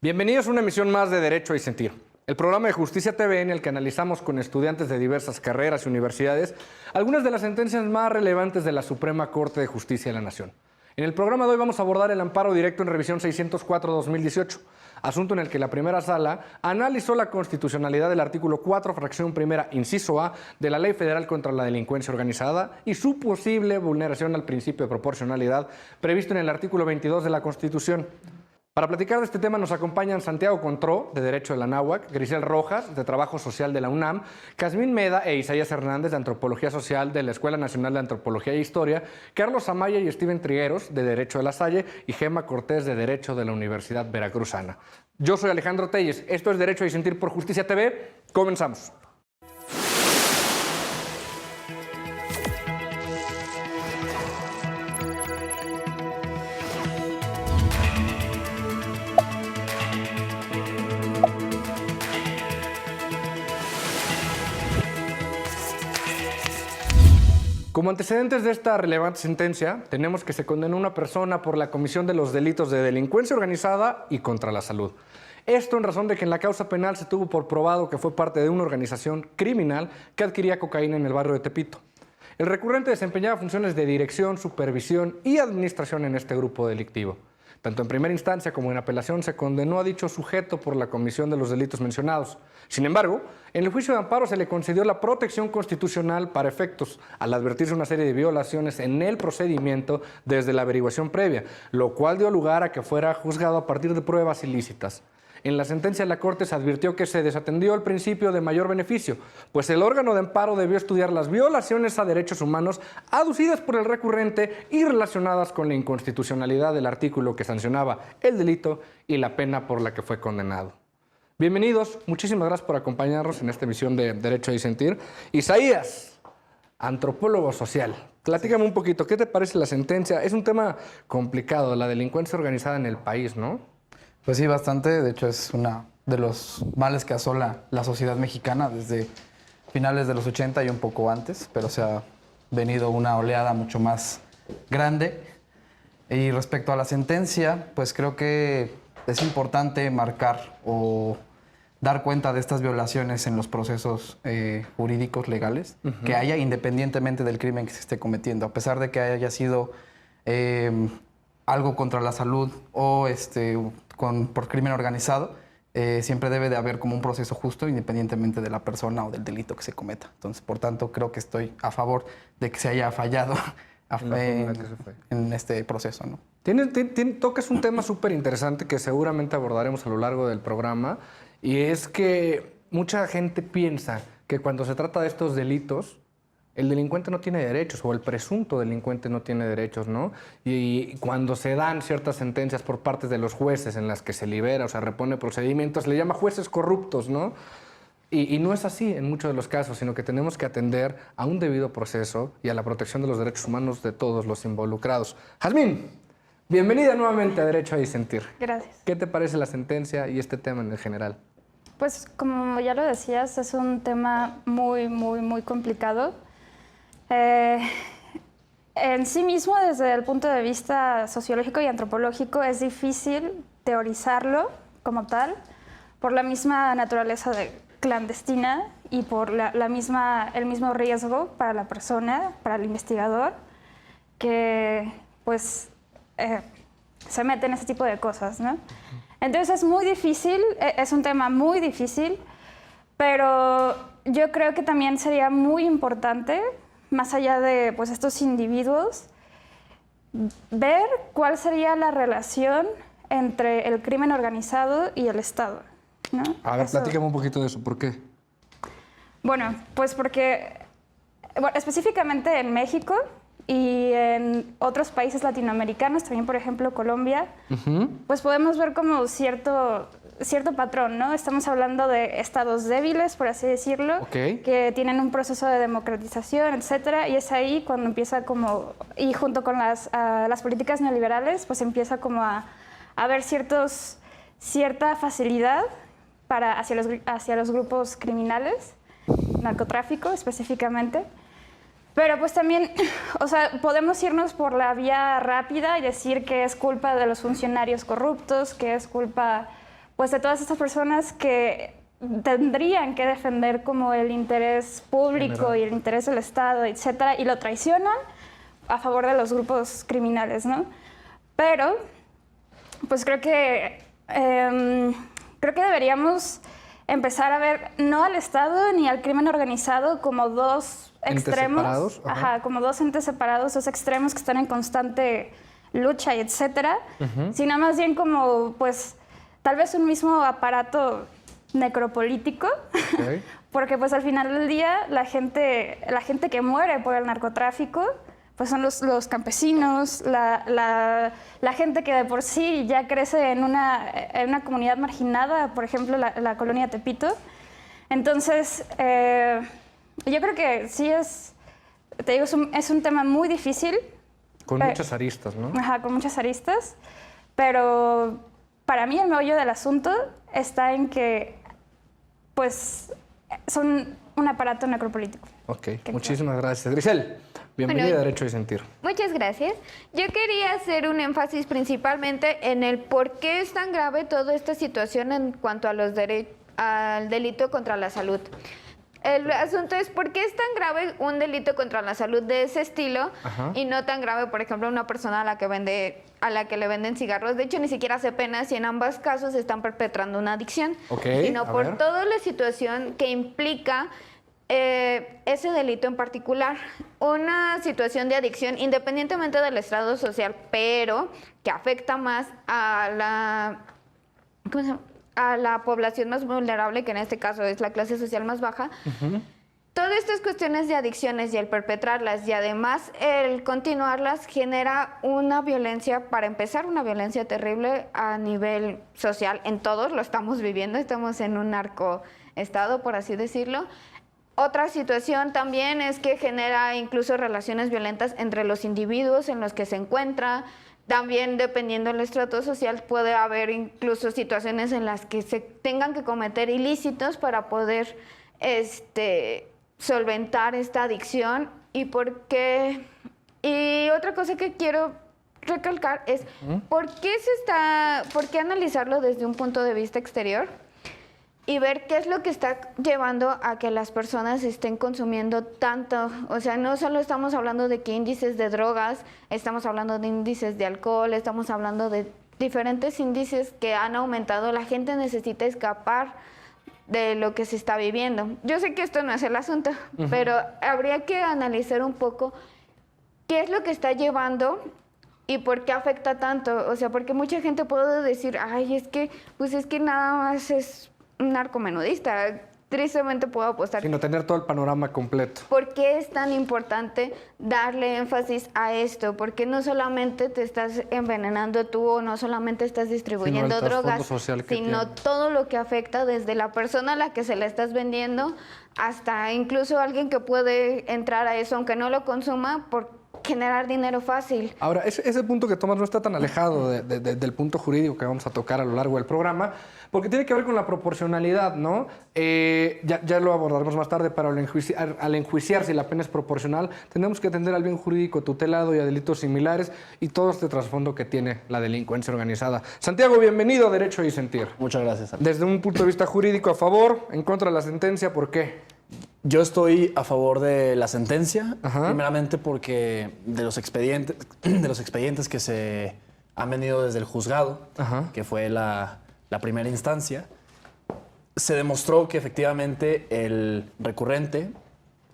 Bienvenidos a una emisión más de Derecho y Sentir, el programa de Justicia TV en el que analizamos con estudiantes de diversas carreras y universidades algunas de las sentencias más relevantes de la Suprema Corte de Justicia de la Nación. En el programa de hoy vamos a abordar el amparo directo en revisión 604-2018, asunto en el que la primera sala analizó la constitucionalidad del artículo 4, fracción primera, inciso A, de la Ley Federal contra la Delincuencia Organizada y su posible vulneración al principio de proporcionalidad previsto en el artículo 22 de la Constitución. Para platicar de este tema nos acompañan Santiago Contró, de Derecho de la Anáhuac, Grisel Rojas, de Trabajo Social de la UNAM, Casmín Meda e Isaías Hernández, de Antropología Social de la Escuela Nacional de Antropología e Historia, Carlos Amaya y Steven Trigueros, de Derecho de la Salle, y Gema Cortés, de Derecho de la Universidad Veracruzana. Yo soy Alejandro Telles, esto es Derecho y Sentir por Justicia TV, comenzamos. Como antecedentes de esta relevante sentencia, tenemos que se condenó a una persona por la comisión de los delitos de delincuencia organizada y contra la salud. Esto en razón de que en la causa penal se tuvo por probado que fue parte de una organización criminal que adquiría cocaína en el barrio de Tepito. El recurrente desempeñaba funciones de dirección, supervisión y administración en este grupo delictivo. Tanto en primera instancia como en apelación se condenó a dicho sujeto por la comisión de los delitos mencionados. Sin embargo, en el juicio de amparo se le concedió la protección constitucional para efectos, al advertirse una serie de violaciones en el procedimiento desde la averiguación previa, lo cual dio lugar a que fuera juzgado a partir de pruebas ilícitas. En la sentencia de la Corte se advirtió que se desatendió el principio de mayor beneficio, pues el órgano de amparo debió estudiar las violaciones a derechos humanos aducidas por el recurrente y relacionadas con la inconstitucionalidad del artículo que sancionaba el delito y la pena por la que fue condenado. Bienvenidos, muchísimas gracias por acompañarnos en esta emisión de Derecho y Sentir. Isaías, antropólogo social, platícame un poquito, ¿qué te parece la sentencia? Es un tema complicado, la delincuencia organizada en el país, ¿no? Pues sí, bastante. De hecho, es uno de los males que asola la sociedad mexicana desde finales de los 80 y un poco antes, pero se ha venido una oleada mucho más grande. Y respecto a la sentencia, pues creo que es importante marcar o dar cuenta de estas violaciones en los procesos jurídicos legales que haya, independientemente del crimen que se esté cometiendo, a pesar de que haya sido algo contra la salud o por crimen organizado, siempre debe de haber como un proceso justo independientemente de la persona o del delito que se cometa. Entonces, por tanto, creo que estoy a favor de que se haya fallado en este proceso, ¿no? Tocas un tema súper interesante que seguramente abordaremos a lo largo del programa, y es que mucha gente piensa que cuando se trata de estos delitos, el delincuente no tiene derechos, o el presunto delincuente no tiene derechos, ¿no? Y cuando se dan ciertas sentencias por parte de los jueces en las que se libera o se repone procedimientos, le llama jueces corruptos, ¿no? Y no es así en muchos de los casos, sino que tenemos que atender a un debido proceso y a la protección de los derechos humanos de todos los involucrados. Jazmín, bienvenida nuevamente a Derecho y Sentir. Gracias. ¿Qué te parece la sentencia y este tema en general? Pues como ya lo decías, es un tema muy complicado. En sí mismo, desde el punto de vista sociológico y antropológico, es difícil teorizarlo como tal, por la misma naturaleza clandestina y por el mismo riesgo para la persona, para el investigador, que pues se mete en ese tipo de cosas, ¿no? Entonces es muy difícil, es un tema muy difícil, pero yo creo que también sería muy importante, más allá de pues, estos individuos, ver cuál sería la relación entre el crimen organizado y el Estado, ¿no? A ver, platícame un poquito de eso, ¿por qué? Bueno, pues porque específicamente en México y en otros países latinoamericanos, también por ejemplo Colombia, pues podemos ver como cierto patrón, ¿no? Estamos hablando de estados débiles, por así decirlo, que tienen un proceso de democratización, etcétera, y es ahí cuando empieza como, y junto con las políticas neoliberales, pues empieza como a haber cierta facilidad hacia los grupos criminales, narcotráfico específicamente. Pero pues también, o sea, podemos irnos por la vía rápida y decir que es culpa de los funcionarios corruptos, que es culpa pues de todas estas personas que tendrían que defender como el interés público General. y el interés del Estado, etcétera, y lo traicionan a favor de los grupos criminales, ¿no? Pero, pues creo que deberíamos empezar a ver no al Estado ni al crimen organizado como dos Entes extremos, separados, ajá. como dos entes separados, dos extremos que están en constante lucha y etcétera, sino más bien como, pues, tal vez un mismo aparato necropolítico, Ok. porque pues al final del día la gente que muere por el narcotráfico pues son los campesinos, la gente que de por sí ya crece en una comunidad marginada, por ejemplo la colonia Tepito. Entonces, yo creo que sí te digo, es un tema muy difícil. Con Pero- muchas aristas, ¿no? Ajá, con muchas aristas, pero para mí el meollo del asunto está en que, pues, son un aparato necropolítico. Ok, muchísimas gracias. Grisel, bienvenida Bueno, a Derecho y Sentir. Muchas gracias. Yo quería hacer un énfasis principalmente en el por qué es tan grave toda esta situación en cuanto a al delito contra la salud. El asunto es por qué es tan grave un delito contra la salud de ese estilo Ajá. y no tan grave, por ejemplo, una persona a la que le venden cigarros. De hecho, ni siquiera hace pena si en ambos casos están perpetrando una adicción, Ok, sino a por ver. toda la situación que implica ese delito en particular. Una situación de adicción, independientemente del estrado social, pero que afecta más a ¿cómo se llama? A la población más vulnerable, que en este caso es la clase social más baja. Todas estas cuestiones de adicciones y el perpetrarlas y además el continuarlas genera una violencia, para empezar, una violencia terrible a nivel social. En todos lo estamos viviendo, estamos en un narcoestado, por así decirlo. Otra situación también es que genera incluso relaciones violentas entre los individuos en los que se encuentra. También, dependiendo del estrato social, puede haber incluso situaciones en las que se tengan que cometer ilícitos para poder solventar esta adicción. Y otra cosa que quiero recalcar es ¿por qué analizarlo desde un punto de vista exterior? Y ver qué es lo que está llevando a que las personas estén consumiendo tanto. O sea, no solo estamos hablando de que índices de drogas, estamos hablando de índices de alcohol, estamos hablando de diferentes índices que han aumentado. La gente necesita escapar de lo que se está viviendo. Yo sé que esto no es el asunto, pero habría que analizar un poco qué es lo que está llevando y por qué afecta tanto. O sea, porque mucha gente puede decir, ay, es que nada más es un narcomenudista. Tristemente puedo apostar. Sino tener todo el panorama completo. ¿Por qué es tan importante darle énfasis a esto? Porque no solamente te estás envenenando tú o no solamente estás distribuyendo Sino el drogas, trasfondo social que sino tiene. todo lo que afecta desde la persona a la que se la estás vendiendo hasta incluso alguien que puede entrar a eso aunque no lo consuma por generar dinero fácil. Ahora, ese punto que tomas no está tan alejado del punto jurídico que vamos a tocar a lo largo del programa, porque tiene que ver con la proporcionalidad, ¿no? Ya lo abordaremos más tarde, pero al enjuiciar si la pena es proporcional, tenemos que atender al bien jurídico tutelado y a delitos similares y todo este trasfondo que tiene la delincuencia organizada. Santiago, bienvenido a Derecho y Sentir. Muchas gracias. Desde un punto de vista jurídico, a favor, en contra de la sentencia, ¿por qué? Yo estoy a favor de la sentencia, Ajá. primeramente porque de los expedientes que se han venido desde el juzgado, Ajá. que fue la primera instancia, se demostró que efectivamente el recurrente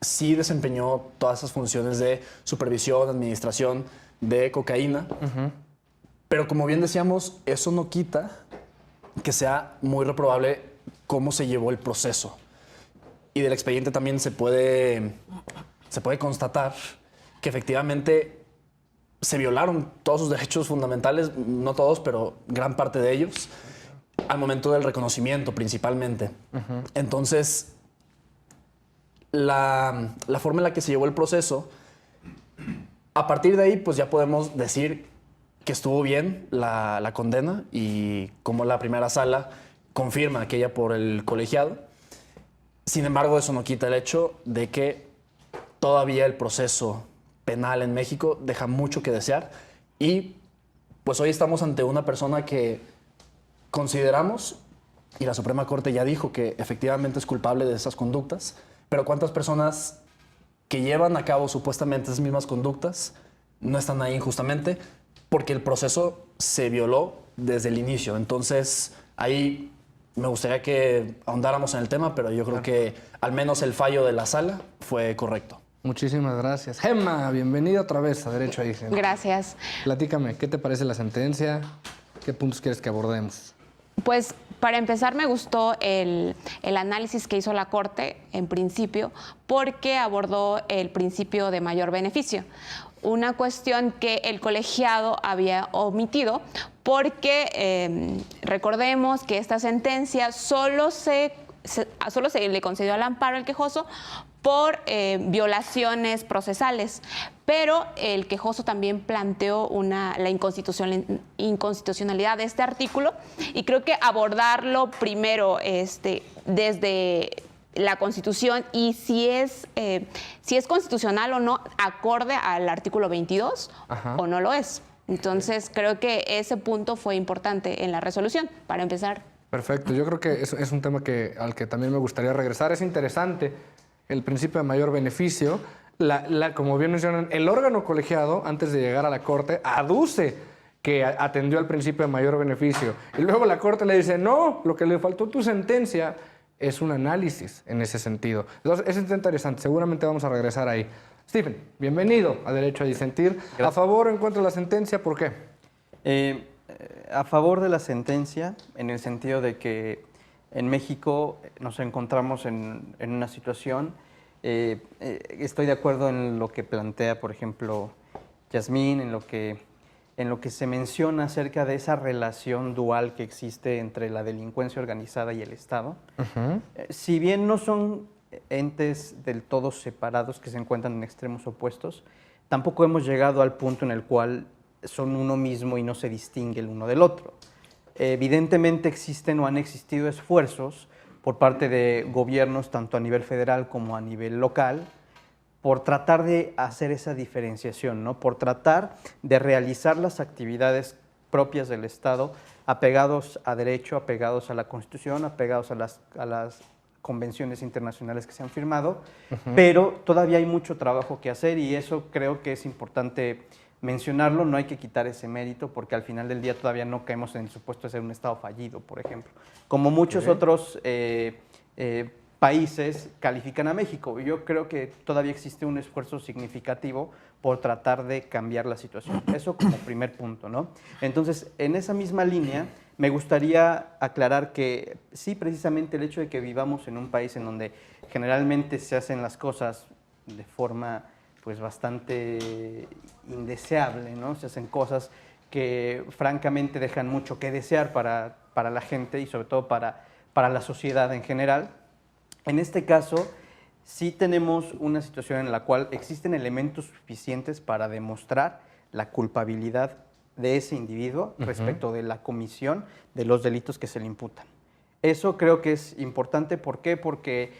sí desempeñó todas esas funciones de supervisión, administración de cocaína, pero como bien decíamos, eso no quita que sea muy reprobable cómo se llevó el proceso. Y del expediente también se puede constatar que efectivamente se violaron todos sus derechos fundamentales, no todos, pero gran parte de ellos, al momento del reconocimiento principalmente. Entonces, la forma en la que se llevó el proceso, a partir de ahí, pues ya podemos decir que estuvo bien la condena y como la primera sala confirma aquella por el colegiado. Sin embargo, eso no quita el hecho de que todavía el proceso penal en México deja mucho que desear y pues hoy estamos ante una persona que consideramos y la Suprema Corte ya dijo que efectivamente es culpable de esas conductas, pero ¿cuántas personas que llevan a cabo supuestamente esas mismas conductas no están ahí injustamente porque el proceso se violó desde el inicio? Entonces, ahí me gustaría que ahondáramos en el tema, pero yo creo que al menos el fallo de la sala fue correcto. Muchísimas gracias. Gemma, bienvenida otra vez a Derecho a Disentir. Gracias. Platícame, ¿qué te parece la sentencia? ¿Qué puntos quieres que abordemos? Pues para empezar me gustó el análisis que hizo la Corte en principio porque abordó el principio de mayor beneficio. Una cuestión que el colegiado había omitido porque recordemos que esta sentencia solo se le concedió al amparo al quejoso por violaciones procesales, pero el quejoso también planteó la inconstitucionalidad de este artículo y creo que abordarlo primero desde la Constitución y si es constitucional o no acorde al artículo 22 o no lo es. Entonces creo que ese punto fue importante en la resolución, para empezar. Perfecto, yo creo que es un tema al que también me gustaría regresar. Es interesante el principio de mayor beneficio. Como bien mencionan, el órgano colegiado, antes de llegar a la Corte, aduce que atendió al principio de mayor beneficio. Y luego la Corte le dice, no, lo que le faltó a tu sentencia es un análisis en ese sentido. Entonces, es interesante, seguramente vamos a regresar ahí. Stephen, bienvenido a Derecho a Disentir. Gracias. ¿A favor o en contra de la sentencia? ¿Por qué? A favor de la sentencia, en el sentido de que en México nos encontramos en una situación, estoy de acuerdo en lo que plantea, por ejemplo, Yasmín, en lo que se menciona acerca de esa relación dual que existe entre la delincuencia organizada y el Estado. Si bien no son entes del todo separados que se encuentran en extremos opuestos, tampoco hemos llegado al punto en el cual son uno mismo y no se distingue el uno del otro. Evidentemente existen o han existido esfuerzos por parte de gobiernos, tanto a nivel federal como a nivel local, por tratar de hacer esa diferenciación, ¿no? Por tratar de realizar las actividades propias del Estado apegados a derecho, apegados a la Constitución, apegados a las convenciones internacionales que se han firmado, pero todavía hay mucho trabajo que hacer y eso creo que es importante mencionarlo. No hay que quitar ese mérito porque al final del día todavía no caemos en el supuesto de ser un Estado fallido, por ejemplo, como muchos otros países califican a México. Yo creo que todavía existe un esfuerzo significativo por tratar de cambiar la situación. Eso como primer punto, ¿no? Entonces, en esa misma línea, me gustaría aclarar que sí, precisamente el hecho de que vivamos en un país en donde generalmente se hacen las cosas de forma pues bastante indeseable, ¿no? Se hacen cosas que francamente dejan mucho que desear para la gente y sobre todo para la sociedad en general. En este caso, sí tenemos una situación en la cual existen elementos suficientes para demostrar la culpabilidad de ese individuo respecto de la comisión de los delitos que se le imputan. Eso creo que es importante. ¿Por qué? Porque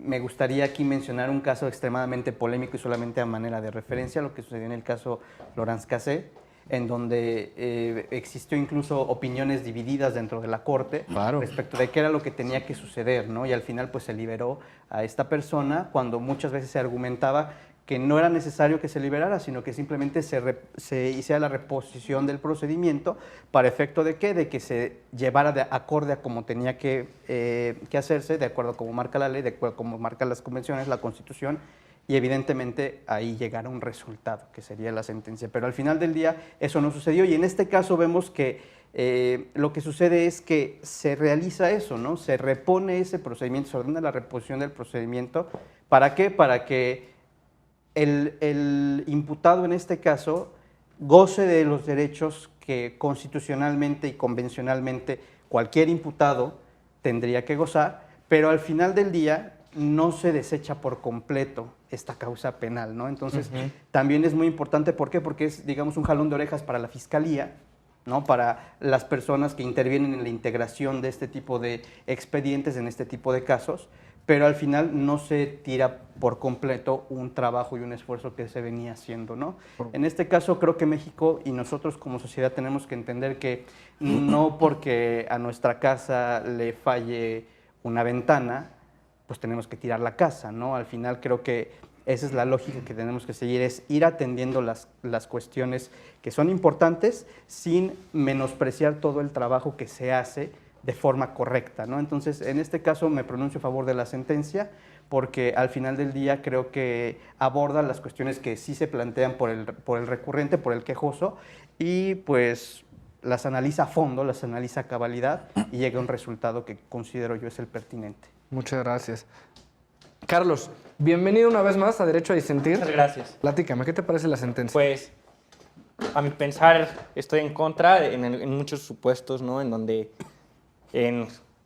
me gustaría aquí mencionar un caso extremadamente polémico y solamente a manera de referencia, lo que sucedió en el caso Laurence Cassé, en donde existió incluso opiniones divididas dentro de la Corte respecto de qué era lo que tenía que suceder, ¿no? Y al final pues se liberó a esta persona cuando muchas veces se argumentaba que no era necesario que se liberara, sino que simplemente se hiciera la reposición del procedimiento para efecto de ¿qué? De que se llevara de acorde a como tenía que hacerse, de acuerdo a como marca la ley, de acuerdo a como marcan las convenciones, la Constitución, y evidentemente ahí llegara un resultado, que sería la sentencia. Pero al final del día eso no sucedió y en este caso vemos que lo que sucede es que se realiza eso, ¿no? Se repone ese procedimiento, se ordena la reposición del procedimiento. ¿Para qué? Para que el imputado en este caso goce de los derechos que constitucionalmente y convencionalmente cualquier imputado tendría que gozar, pero al final del día no se desecha por completo esta causa penal, ¿no? Entonces, también es muy importante. ¿Por qué? Porque es, digamos, un jalón de orejas para la Fiscalía, ¿no? Para las personas que intervienen en la integración de este tipo de expedientes, en este tipo de casos, pero al final no se tira por completo un trabajo y un esfuerzo que se venía haciendo, ¿no? En este caso creo que México y nosotros como sociedad tenemos que entender que no porque a nuestra casa le falle una ventana, pues tenemos que tirar la casa, ¿no? Al final creo que esa es la lógica que tenemos que seguir, es ir atendiendo las cuestiones que son importantes sin menospreciar todo el trabajo que se hace de forma correcta, ¿no? Entonces, en este caso me pronuncio a favor de la sentencia porque al final del día creo que aborda las cuestiones que sí se plantean por el recurrente, por el quejoso, y pues las analiza a fondo, las analiza a cabalidad y llega a un resultado que considero yo es el pertinente. Muchas gracias. Carlos, bienvenido una vez más a Derecho a Disentir. Muchas gracias. Platícame, ¿qué te parece la sentencia? Pues, a mi pensar, estoy en contra en muchos supuestos, ¿no? En donde,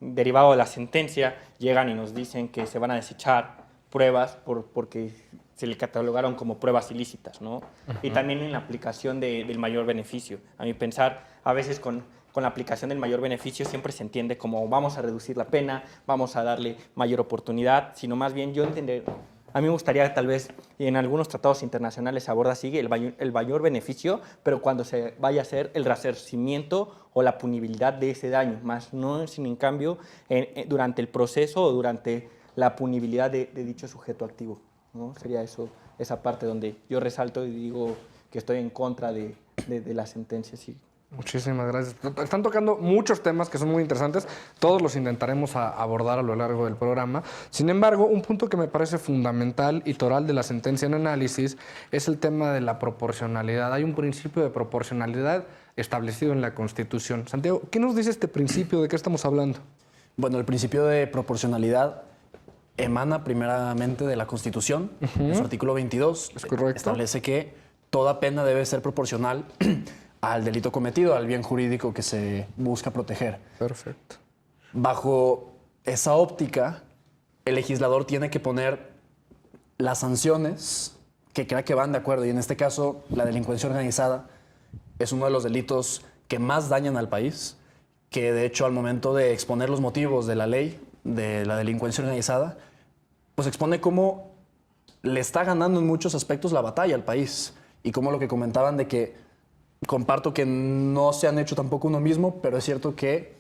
derivado de la sentencia, llegan y nos dicen que se van a desechar pruebas porque se le catalogaron como pruebas ilícitas, ¿no? Y también en la aplicación del mayor beneficio. A mi pensar, a veces con la aplicación del mayor beneficio siempre se entiende como vamos a reducir la pena, vamos a darle mayor oportunidad, sino más bien yo entender, a mí me gustaría tal vez, y en algunos tratados internacionales se aborda así, el mayor beneficio, pero cuando se vaya a hacer el resarcimiento o la punibilidad de ese daño, más no sin en cambio durante el proceso o durante la punibilidad de dicho sujeto activo, ¿no? Sería eso, esa parte donde yo resalto y digo que estoy en contra de la sentencia, sí. Muchísimas gracias. Están tocando muchos temas que son muy interesantes. Todos los intentaremos abordar a lo largo del programa. Sin embargo, un punto que me parece fundamental y toral de la sentencia en análisis es el tema de la proporcionalidad. Hay un principio de proporcionalidad establecido en la Constitución. Santiago, ¿qué nos dice este principio? ¿De qué estamos hablando? Bueno, el principio de proporcionalidad emana primeramente de la Constitución. En su artículo 22 Es correcto. establece que toda pena debe ser proporcional al delito cometido, al bien jurídico que se busca proteger. Perfecto. Bajo esa óptica, el legislador tiene que poner las sanciones que crea que van de acuerdo. Y en este caso, la delincuencia organizada es uno de los delitos que más dañan al país, que de hecho al momento de exponer los motivos de la ley de la delincuencia organizada, pues expone cómo le está ganando en muchos aspectos la batalla al país. Y como lo que comentaban de que comparto que no se han hecho tampoco uno mismo, pero es cierto que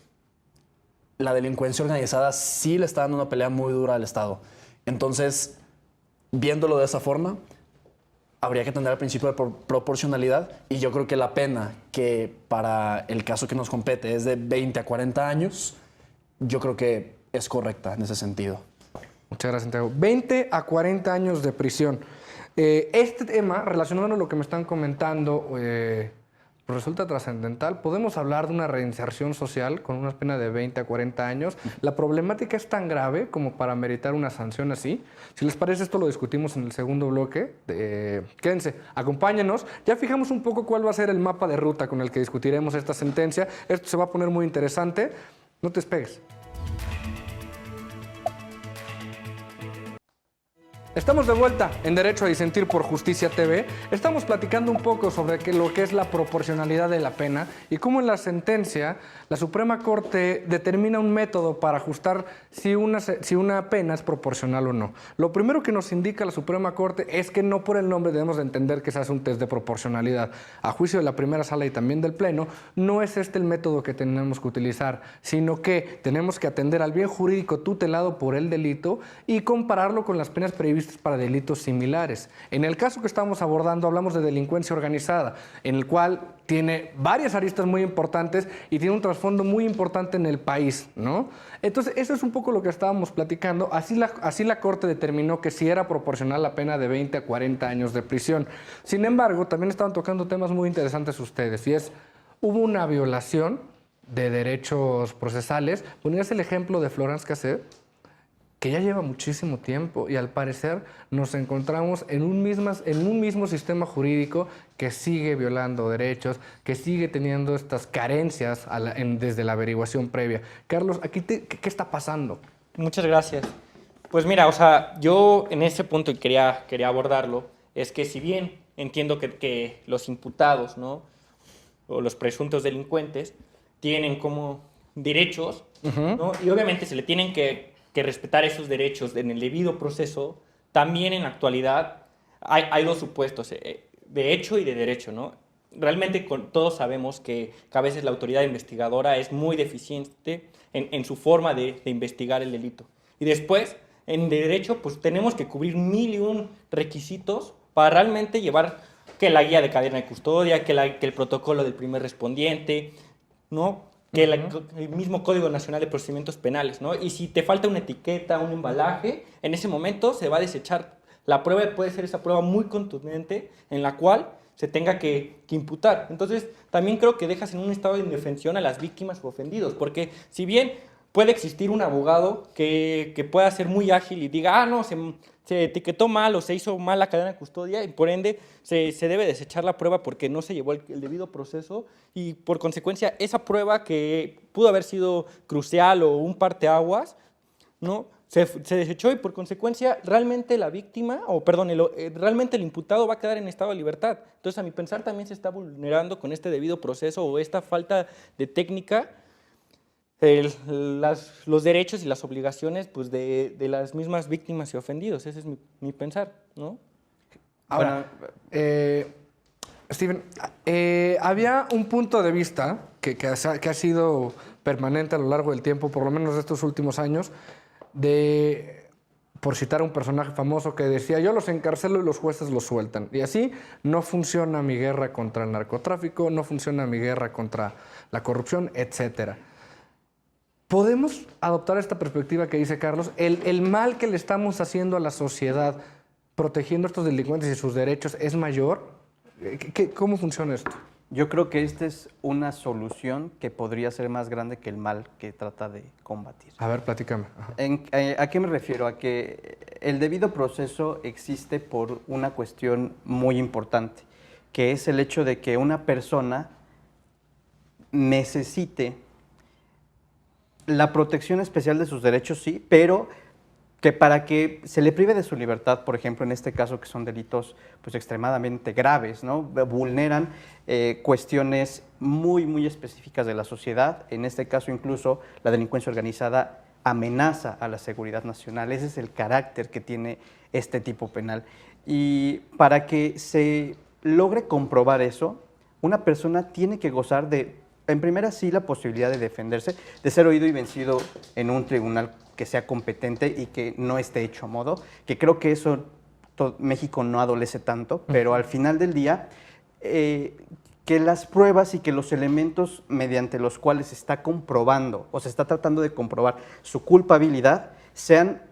la delincuencia organizada sí le está dando una pelea muy dura al Estado. Entonces, viéndolo de esa forma, habría que atender al principio de proporcionalidad y yo creo que la pena que para el caso que nos compete es de 20 a 40 años, yo creo que es correcta en ese sentido. Muchas gracias, Santiago. 20 a 40 años de prisión. Este tema, relacionado a lo que me están comentando, pues resulta trascendental. Podemos hablar de una reinserción social con una pena de 20 a 40 años. La problemática es tan grave como para meritar una sanción así. Si les parece, esto lo discutimos en el segundo bloque. Quédense, acompáñenos. Ya fijamos un poco cuál va a ser el mapa de ruta con el que discutiremos esta sentencia. Esto se va a poner muy interesante. No te despegues. Estamos de vuelta en Derecho a Disentir por Justicia TV. Estamos platicando un poco sobre lo que es la proporcionalidad de la pena y cómo en la sentencia la Suprema Corte determina un método para ajustar si una pena es proporcional o no. Lo primero que nos indica la Suprema Corte es que no por el nombre debemos de entender que se hace un test de proporcionalidad. A juicio de la primera sala y también del Pleno, no es este el método que tenemos que utilizar, sino que tenemos que atender al bien jurídico tutelado por el delito y compararlo con las penas previstas para delitos similares. En el caso que estamos abordando hablamos de delincuencia organizada, en el cual tiene varias aristas muy importantes y tiene un trasfondo muy importante en el país, ¿no? Entonces, eso es un poco lo que estábamos platicando. Así la Corte determinó que sí era proporcional la pena de 20 a 40 años de prisión. Sin embargo, también estaban tocando temas muy interesantes ustedes, y es, hubo una violación de derechos procesales. Ponías el ejemplo de Florence Cassé, que ya lleva muchísimo tiempo y al parecer nos encontramos en un mismo sistema jurídico que sigue violando derechos, que sigue teniendo estas carencias desde la averiguación previa. Carlos, aquí ¿qué está pasando? Muchas gracias. Pues mira, o sea, yo en ese punto y quería abordarlo, es que si bien entiendo que los imputados, ¿no? O los presuntos delincuentes tienen como derechos, ¿no? Y obviamente se le tienen que respetar esos derechos en el debido proceso. También en la actualidad hay dos supuestos, de hecho y de derecho, ¿no? realmente todos sabemos que a veces la autoridad investigadora es muy deficiente en su forma de investigar el delito. Y después, en derecho, pues tenemos que cubrir 1001 requisitos para realmente llevar que la guía de cadena de custodia, que el protocolo del primer respondiente, ¿no? Que el mismo Código Nacional de Procedimientos Penales, ¿no? Y si te falta una etiqueta, un embalaje, en ese momento se va a desechar la prueba y puede ser esa prueba muy contundente en la cual se tenga que imputar. Entonces, también creo que dejas en un estado de indefensión a las víctimas o ofendidos, porque si bien puede existir un abogado que pueda ser muy ágil y diga, no, se etiquetó mal o se hizo mal la cadena de custodia y por ende se debe desechar la prueba porque no se llevó el debido proceso y por consecuencia esa prueba que pudo haber sido crucial o un parteaguas, ¿no? Se desechó y por consecuencia realmente la víctima, realmente el imputado va a quedar en estado de libertad. Entonces, a mi pensar, también se está vulnerando con este debido proceso o esta falta de técnica los derechos y las obligaciones pues, de las mismas víctimas y ofendidos. Ese es mi pensar, ¿no? Ahora, Steven, había un punto de vista que ha sido permanente a lo largo del tiempo, por lo menos de estos últimos años, por citar a un personaje famoso que decía, yo los encarcelo y los jueces los sueltan. Y así no funciona mi guerra contra el narcotráfico, no funciona mi guerra contra la corrupción, etcétera. ¿Podemos adoptar esta perspectiva que dice Carlos? ¿El mal que le estamos haciendo a la sociedad protegiendo a estos delincuentes y sus derechos es mayor? ¿Cómo funciona esto? Yo creo que esta es una solución que podría ser más grande que el mal que trata de combatir. A ver, platícame. ¿A qué me refiero? A que el debido proceso existe por una cuestión muy importante, que es el hecho de que una persona necesite la protección especial de sus derechos, sí, pero que para que se le prive de su libertad, por ejemplo, en este caso que son delitos pues, extremadamente graves, ¿no? Vulneran cuestiones muy, muy específicas de la sociedad, en este caso incluso la delincuencia organizada amenaza a la seguridad nacional, ese es el carácter que tiene este tipo penal. Y para que se logre comprobar eso, una persona tiene que gozar de, en primera sí, la posibilidad de defenderse, de ser oído y vencido en un tribunal que sea competente y que no esté hecho a modo, que creo que eso México no adolece tanto, pero al final del día, que las pruebas y que los elementos mediante los cuales se está comprobando o se está tratando de comprobar su culpabilidad sean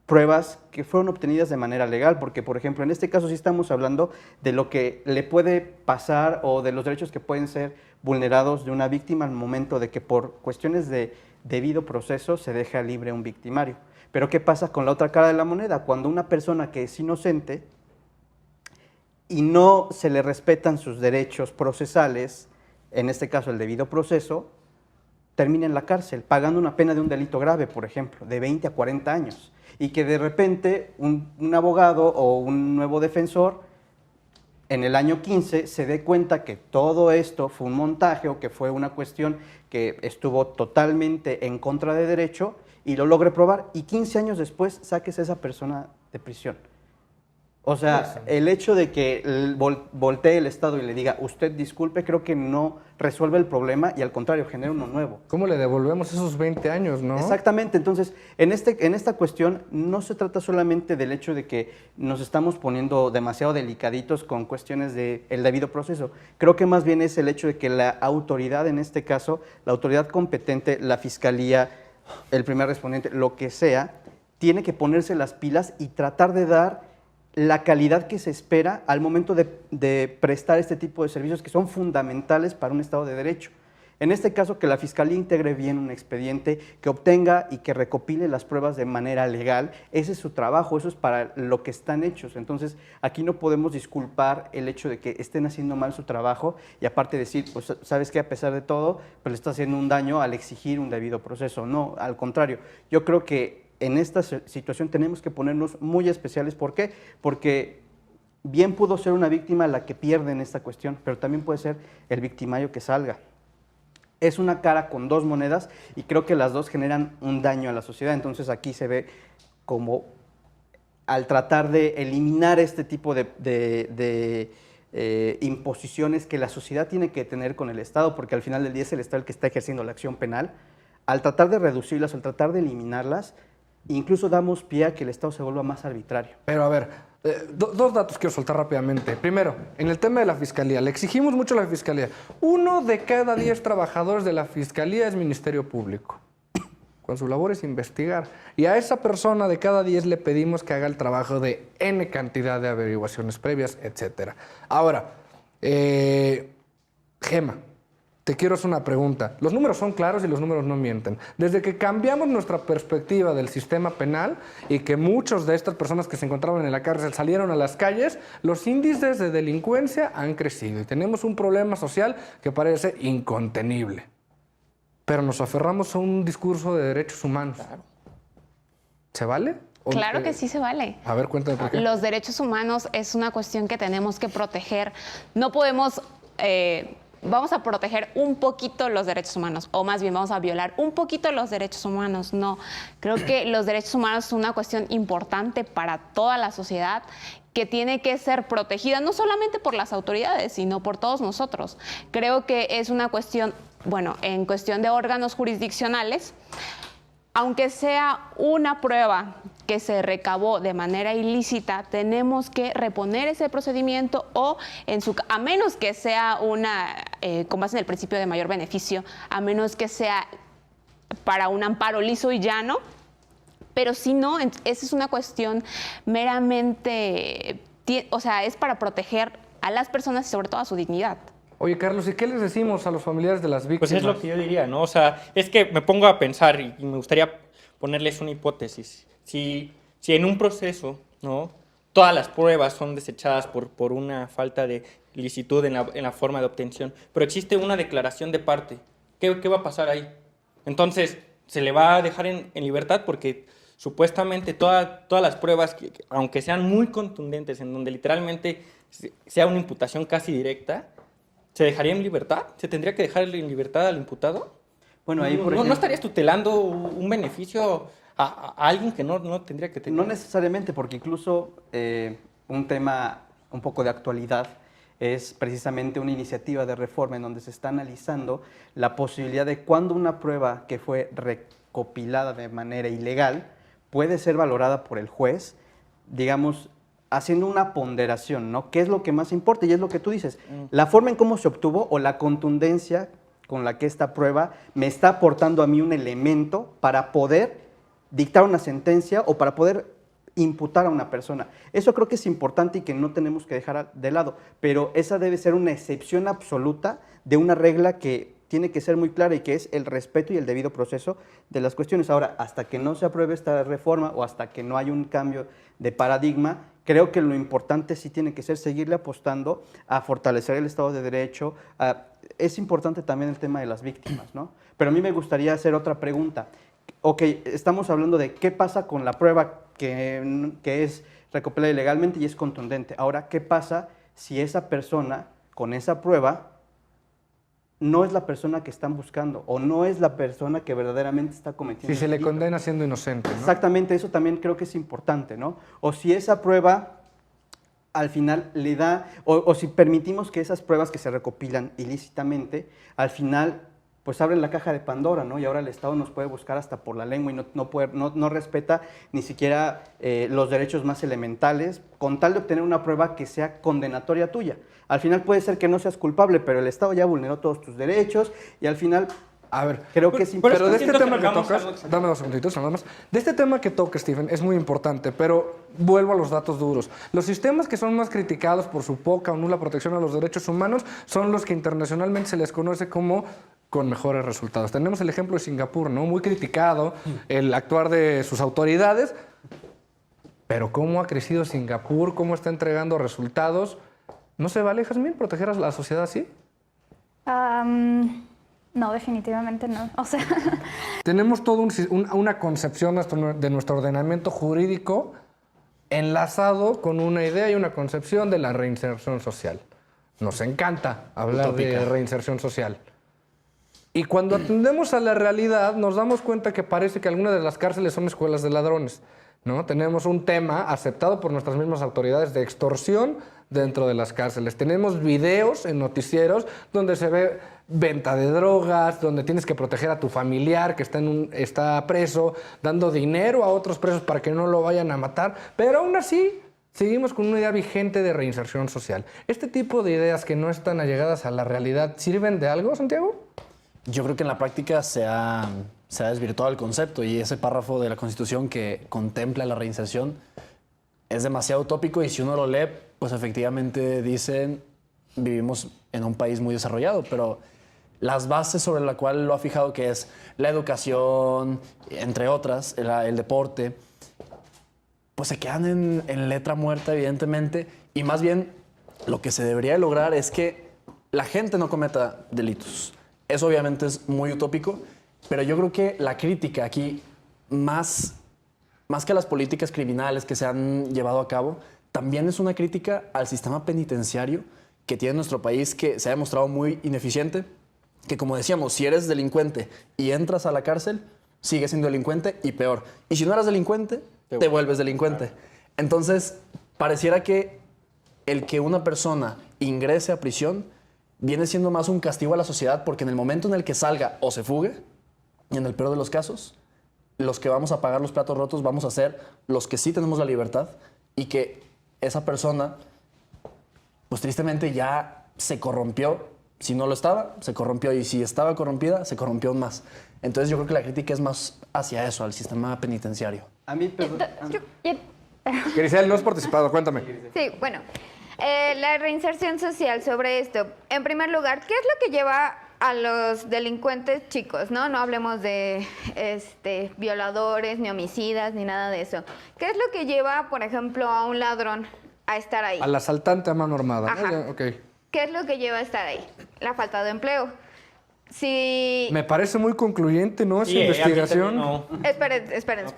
pruebas que fueron obtenidas de manera legal, porque por ejemplo en este caso sí estamos hablando de lo que le puede pasar o de los derechos que pueden ser vulnerados de una víctima al momento de que por cuestiones de debido proceso se deja libre a un victimario. Pero ¿qué pasa con la otra cara de la moneda? Cuando una persona que es inocente y no se le respetan sus derechos procesales, en este caso el debido proceso, termina en la cárcel, pagando una pena de un delito grave, por ejemplo, de 20 a 40 años. Y que de repente un abogado o un nuevo defensor en el año 15 se dé cuenta que todo esto fue un montaje o que fue una cuestión que estuvo totalmente en contra de derecho y lo logre probar y 15 años después saques a esa persona de prisión. O sea, el hecho de que voltee el Estado y le diga, usted disculpe, creo que no resuelve el problema y al contrario, genera uno nuevo. ¿Cómo le devolvemos esos 20 años, no? Exactamente. Entonces, en esta cuestión no se trata solamente del hecho de que nos estamos poniendo demasiado delicaditos con cuestiones del debido proceso. Creo que más bien es el hecho de que la autoridad, en este caso, la autoridad competente, la fiscalía, el primer respondiente, lo que sea, tiene que ponerse las pilas y tratar de dar la calidad que se espera al momento de prestar este tipo de servicios que son fundamentales para un Estado de Derecho. En este caso, que la Fiscalía integre bien un expediente, que obtenga y que recopile las pruebas de manera legal, ese es su trabajo, eso es para lo que están hechos. Entonces, aquí no podemos disculpar el hecho de que estén haciendo mal su trabajo y aparte decir, pues, ¿sabes qué? A pesar de todo, pues le está haciendo un daño al exigir un debido proceso. No, al contrario, yo creo que en esta situación tenemos que ponernos muy especiales. ¿Por qué? Porque bien pudo ser una víctima la que pierde en esta cuestión, pero también puede ser el victimario que salga. Es una cara con dos monedas y creo que las dos generan un daño a la sociedad. Entonces aquí se ve como al tratar de eliminar este tipo de imposiciones que la sociedad tiene que tener con el Estado, porque al final del día es el Estado el que está ejerciendo la acción penal, al tratar de reducirlas, al tratar de eliminarlas, incluso damos pie a que el Estado se vuelva más arbitrario. Pero a ver, dos datos quiero soltar rápidamente. Primero, en el tema de la Fiscalía, le exigimos mucho a la Fiscalía. 1 de cada 10 trabajadores de la Fiscalía es Ministerio Público. Con su labor es investigar. Y a esa persona de cada 10 le pedimos que haga el trabajo de N cantidad de averiguaciones previas, etc. Ahora, Gema, te quiero hacer una pregunta. Los números son claros y los números no mienten. Desde que cambiamos nuestra perspectiva del sistema penal y que muchos de estas personas que se encontraban en la cárcel salieron a las calles, los índices de delincuencia han crecido y tenemos un problema social que parece incontenible. Pero nos aferramos a un discurso de derechos humanos. Claro. ¿Se vale? Claro que sí se vale. A ver, cuéntame por qué. Los derechos humanos es una cuestión que tenemos que proteger. No podemos... vamos a proteger un poquito los derechos humanos, o más bien vamos a violar un poquito los derechos humanos. No, creo que los derechos humanos son una cuestión importante para toda la sociedad que tiene que ser protegida, no solamente por las autoridades, sino por todos nosotros. Creo que es una cuestión, bueno, en cuestión de órganos jurisdiccionales, aunque sea una prueba que se recabó de manera ilícita, tenemos que reponer ese procedimiento o, a menos que sea con base en el principio de mayor beneficio, a menos que sea para un amparo liso y llano, pero si no, esa es una cuestión meramente, o sea, es para proteger a las personas y sobre todo a su dignidad. Oye, Carlos, ¿y qué les decimos a los familiares de las víctimas? Pues es lo que yo diría, ¿no? O sea, es que me pongo a pensar y me gustaría ponerles una hipótesis. Si en un proceso, ¿no?, todas las pruebas son desechadas por una falta de licitud en la forma de obtención, pero existe una declaración de parte, ¿qué va a pasar ahí? Entonces, ¿se le va a dejar en libertad? Porque supuestamente todas las pruebas, aunque sean muy contundentes, en donde literalmente sea una imputación casi directa, ¿se dejaría en libertad? ¿Se tendría que dejar en libertad al imputado? Bueno, ahí, por ejemplo, ¿no estarías tutelando un beneficio a alguien que no tendría que tener? No necesariamente, porque incluso un tema un poco de actualidad es precisamente una iniciativa de reforma en donde se está analizando la posibilidad de cuándo una prueba que fue recopilada de manera ilegal puede ser valorada por el juez, digamos, haciendo una ponderación, ¿no? ¿Qué es lo que más importa? Y es lo que tú dices, la forma en cómo se obtuvo o la contundencia con la que esta prueba me está aportando a mí un elemento para poder dictar una sentencia o para poder imputar a una persona. Eso creo que es importante y que no tenemos que dejar de lado, pero esa debe ser una excepción absoluta de una regla que tiene que ser muy clara y que es el respeto y el debido proceso de las cuestiones. Ahora, hasta que no se apruebe esta reforma o hasta que no haya un cambio de paradigma, creo que lo importante sí tiene que ser seguirle apostando a fortalecer el Estado de Derecho. Es importante también el tema de las víctimas, ¿no? Pero a mí me gustaría hacer otra pregunta. Ok, estamos hablando de qué pasa con la prueba que es recopilada ilegalmente y es contundente. Ahora, ¿qué pasa si esa persona con esa prueba no es la persona que están buscando o no es la persona que verdaderamente está cometiendo? Si se le condena siendo inocente, ¿no? Exactamente, eso también creo que es importante, ¿no? O si esa prueba al final le da, o si permitimos que esas pruebas que se recopilan ilícitamente, al final pues abren la caja de Pandora, ¿no? Y ahora el Estado nos puede buscar hasta por la lengua y no respeta ni siquiera los derechos más elementales con tal de obtener una prueba que sea condenatoria tuya. Al final puede ser que no seas culpable, pero el Estado ya vulneró todos tus derechos y al final... A ver, creo que es importante. Pero de este tema que tocas, dame 2 segunditos nada más. De este tema que toca, Stephen, es muy importante, pero vuelvo a los datos duros. Los sistemas que son más criticados por su poca o nula protección a los derechos humanos son los que internacionalmente se les conoce como con mejores resultados. Tenemos el ejemplo de Singapur, ¿no? Muy criticado el actuar de sus autoridades, pero cómo ha crecido Singapur, cómo está entregando resultados. ¿No se vale, Jazmín, proteger a la sociedad así? No, definitivamente no. O sea... Tenemos toda una concepción de nuestro ordenamiento jurídico enlazado con una idea y una concepción de la reinserción social. Nos encanta hablar de reinserción social. Y cuando atendemos a la realidad, nos damos cuenta que parece que algunas de las cárceles son escuelas de ladrones, ¿no? Tenemos un tema aceptado por nuestras mismas autoridades de extorsión dentro de las cárceles. Tenemos videos en noticieros donde se ve venta de drogas, donde tienes que proteger a tu familiar que está preso, dando dinero a otros presos para que no lo vayan a matar, pero aún así seguimos con una idea vigente de reinserción social. ¿Este tipo de ideas que no están allegadas a la realidad sirven de algo, Santiago? Yo creo que en la práctica se ha desvirtuado el concepto y ese párrafo de la Constitución que contempla la reinserción es demasiado utópico y si uno lo lee, pues efectivamente dicen vivimos en un país muy desarrollado, pero las bases sobre las cuales lo ha fijado, que es la educación, entre otras, el deporte, pues se quedan en letra muerta, evidentemente, y más bien lo que se debería lograr es que la gente no cometa delitos. Eso obviamente es muy utópico, pero yo creo que la crítica aquí, más que a las políticas criminales que se han llevado a cabo, también es una crítica al sistema penitenciario que tiene nuestro país, que se ha demostrado muy ineficiente, que como decíamos, si eres delincuente y entras a la cárcel, sigues siendo delincuente y peor. Y si no eras delincuente, te vuelves delincuente. Entonces, pareciera que el que una persona ingrese a prisión viene siendo más un castigo a la sociedad, porque en el momento en el que salga o se fugue, y en el peor de los casos, los que vamos a pagar los platos rotos vamos a ser los que sí tenemos la libertad y que esa persona, pues tristemente ya se corrompió. Si no lo estaba, se corrompió. Y si estaba corrompida, se corrompió más. Entonces yo creo que la crítica es más hacia eso, al sistema penitenciario. A mí, perdón. Grisel, no has participado, cuéntame. Sí, bueno, la reinserción social sobre esto. En primer lugar, ¿qué es lo que lleva a los delincuentes chicos? No hablemos de violadores, ni homicidas, ni nada de eso. ¿Qué es lo que lleva, por ejemplo, a un ladrón a estar ahí? Al asaltante a mano armada. Ajá. ¿No? Okay. ¿Qué es lo que lleva a estar ahí? La falta de empleo. Si... Me parece muy concluyente, ¿no? Esa Sí, investigación. no. Esperen.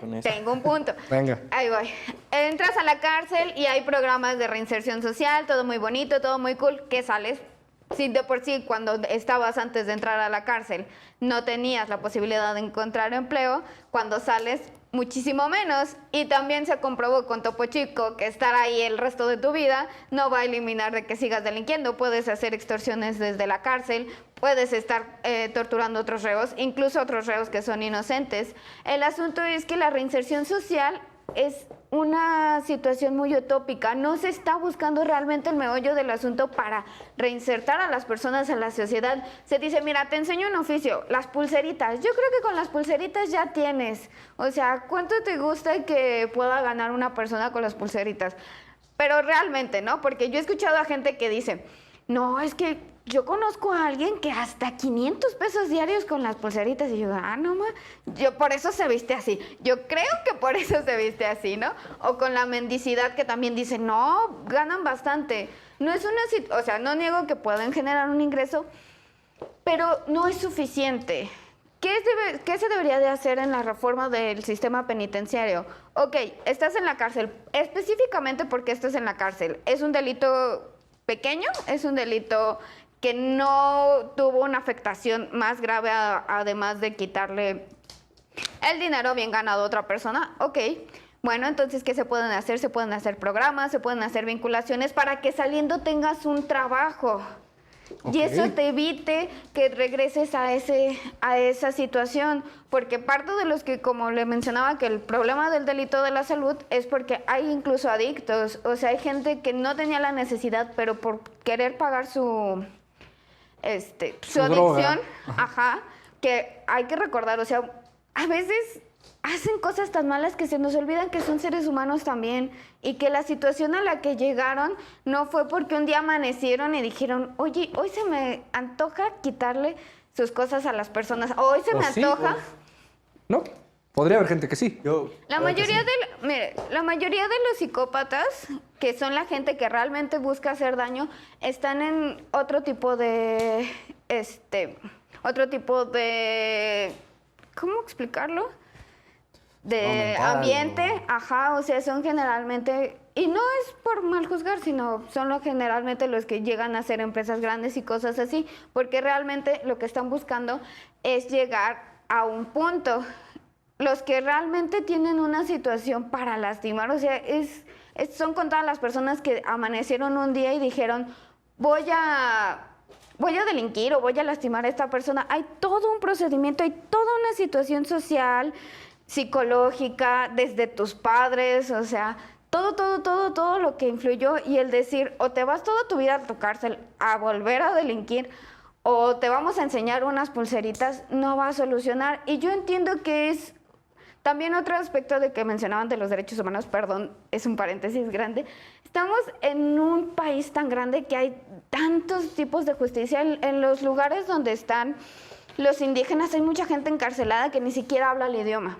con eso. Tengo un punto. Venga. Ahí voy. Entras a la cárcel y hay programas de reinserción social, todo muy bonito, todo muy cool. ¿Qué sales? Si de por sí cuando estabas antes de entrar a la cárcel no tenías la posibilidad de encontrar empleo, cuando sales muchísimo menos. Y también se comprobó con Topo Chico que estar ahí el resto de tu vida no va a eliminar de que sigas delinquiendo. Puedes hacer extorsiones desde la cárcel, puedes estar torturando a otros reos, incluso otros reos que son inocentes. El asunto es que la reinserción social es una situación muy utópica. No se está buscando realmente el meollo del asunto para reinsertar a las personas en la sociedad. Se dice, mira, te enseño un oficio, las pulseritas. Yo creo que con las pulseritas ya tienes. O sea, ¿cuánto te gusta que pueda ganar una persona con las pulseritas? Pero realmente, ¿no? Porque yo he escuchado a gente que dice, no, es que yo conozco a alguien que hasta 500 pesos diarios con las pulseritas. Y yo, no ma, yo por eso se viste así. Yo creo que por eso se viste así, ¿no? O con la mendicidad que también dicen, no, ganan bastante. No es una, o sea, no niego que pueden generar un ingreso, pero no es suficiente. ¿Qué se debería de hacer en la reforma del sistema penitenciario? Ok, estás en la cárcel, específicamente porque estás en la cárcel. ¿Es un delito pequeño? ¿Es un delito que no tuvo una afectación más grave además de quitarle el dinero bien ganado a otra persona? Ok, bueno, entonces, ¿qué se pueden hacer? Se pueden hacer programas, se pueden hacer vinculaciones para que saliendo tengas un trabajo. Okay. Y eso te evite que regreses a esa situación, porque parte de los que, como le mencionaba, que el problema del delito de la salud es porque hay incluso adictos, o sea, hay gente que no tenía la necesidad, pero por querer pagar su adicción, ajá, que hay que recordar, o sea, a veces hacen cosas tan malas que se nos olvidan que son seres humanos también y que la situación a la que llegaron no fue porque un día amanecieron y dijeron, oye, hoy se me antoja quitarle sus cosas a las personas, hoy se me antoja. No, podría haber gente que sí. La mayoría de los psicópatas, que son la gente que realmente busca hacer daño, están en otro tipo de, ¿cómo explicarlo? De ambiente, ajá, o sea, son generalmente, y no es por mal juzgar, sino son generalmente los que llegan a ser empresas grandes y cosas así, porque realmente lo que están buscando es llegar a un punto. Los que realmente tienen una situación para lastimar, o sea, es son contadas las personas que amanecieron un día y dijeron, voy a delinquir o voy a lastimar a esta persona. Hay todo un procedimiento, hay toda una situación social, psicológica, desde tus padres, o sea, todo lo que influyó, y el decir, o te vas toda tu vida a tu cárcel a volver a delinquir, o te vamos a enseñar unas pulseritas, no va a solucionar. Y yo entiendo que es también otro aspecto de que mencionaban de los derechos humanos, perdón, es un paréntesis grande. Estamos en un país tan grande que hay tantos tipos de justicia. En los lugares donde están los indígenas hay mucha gente encarcelada que ni siquiera habla el idioma.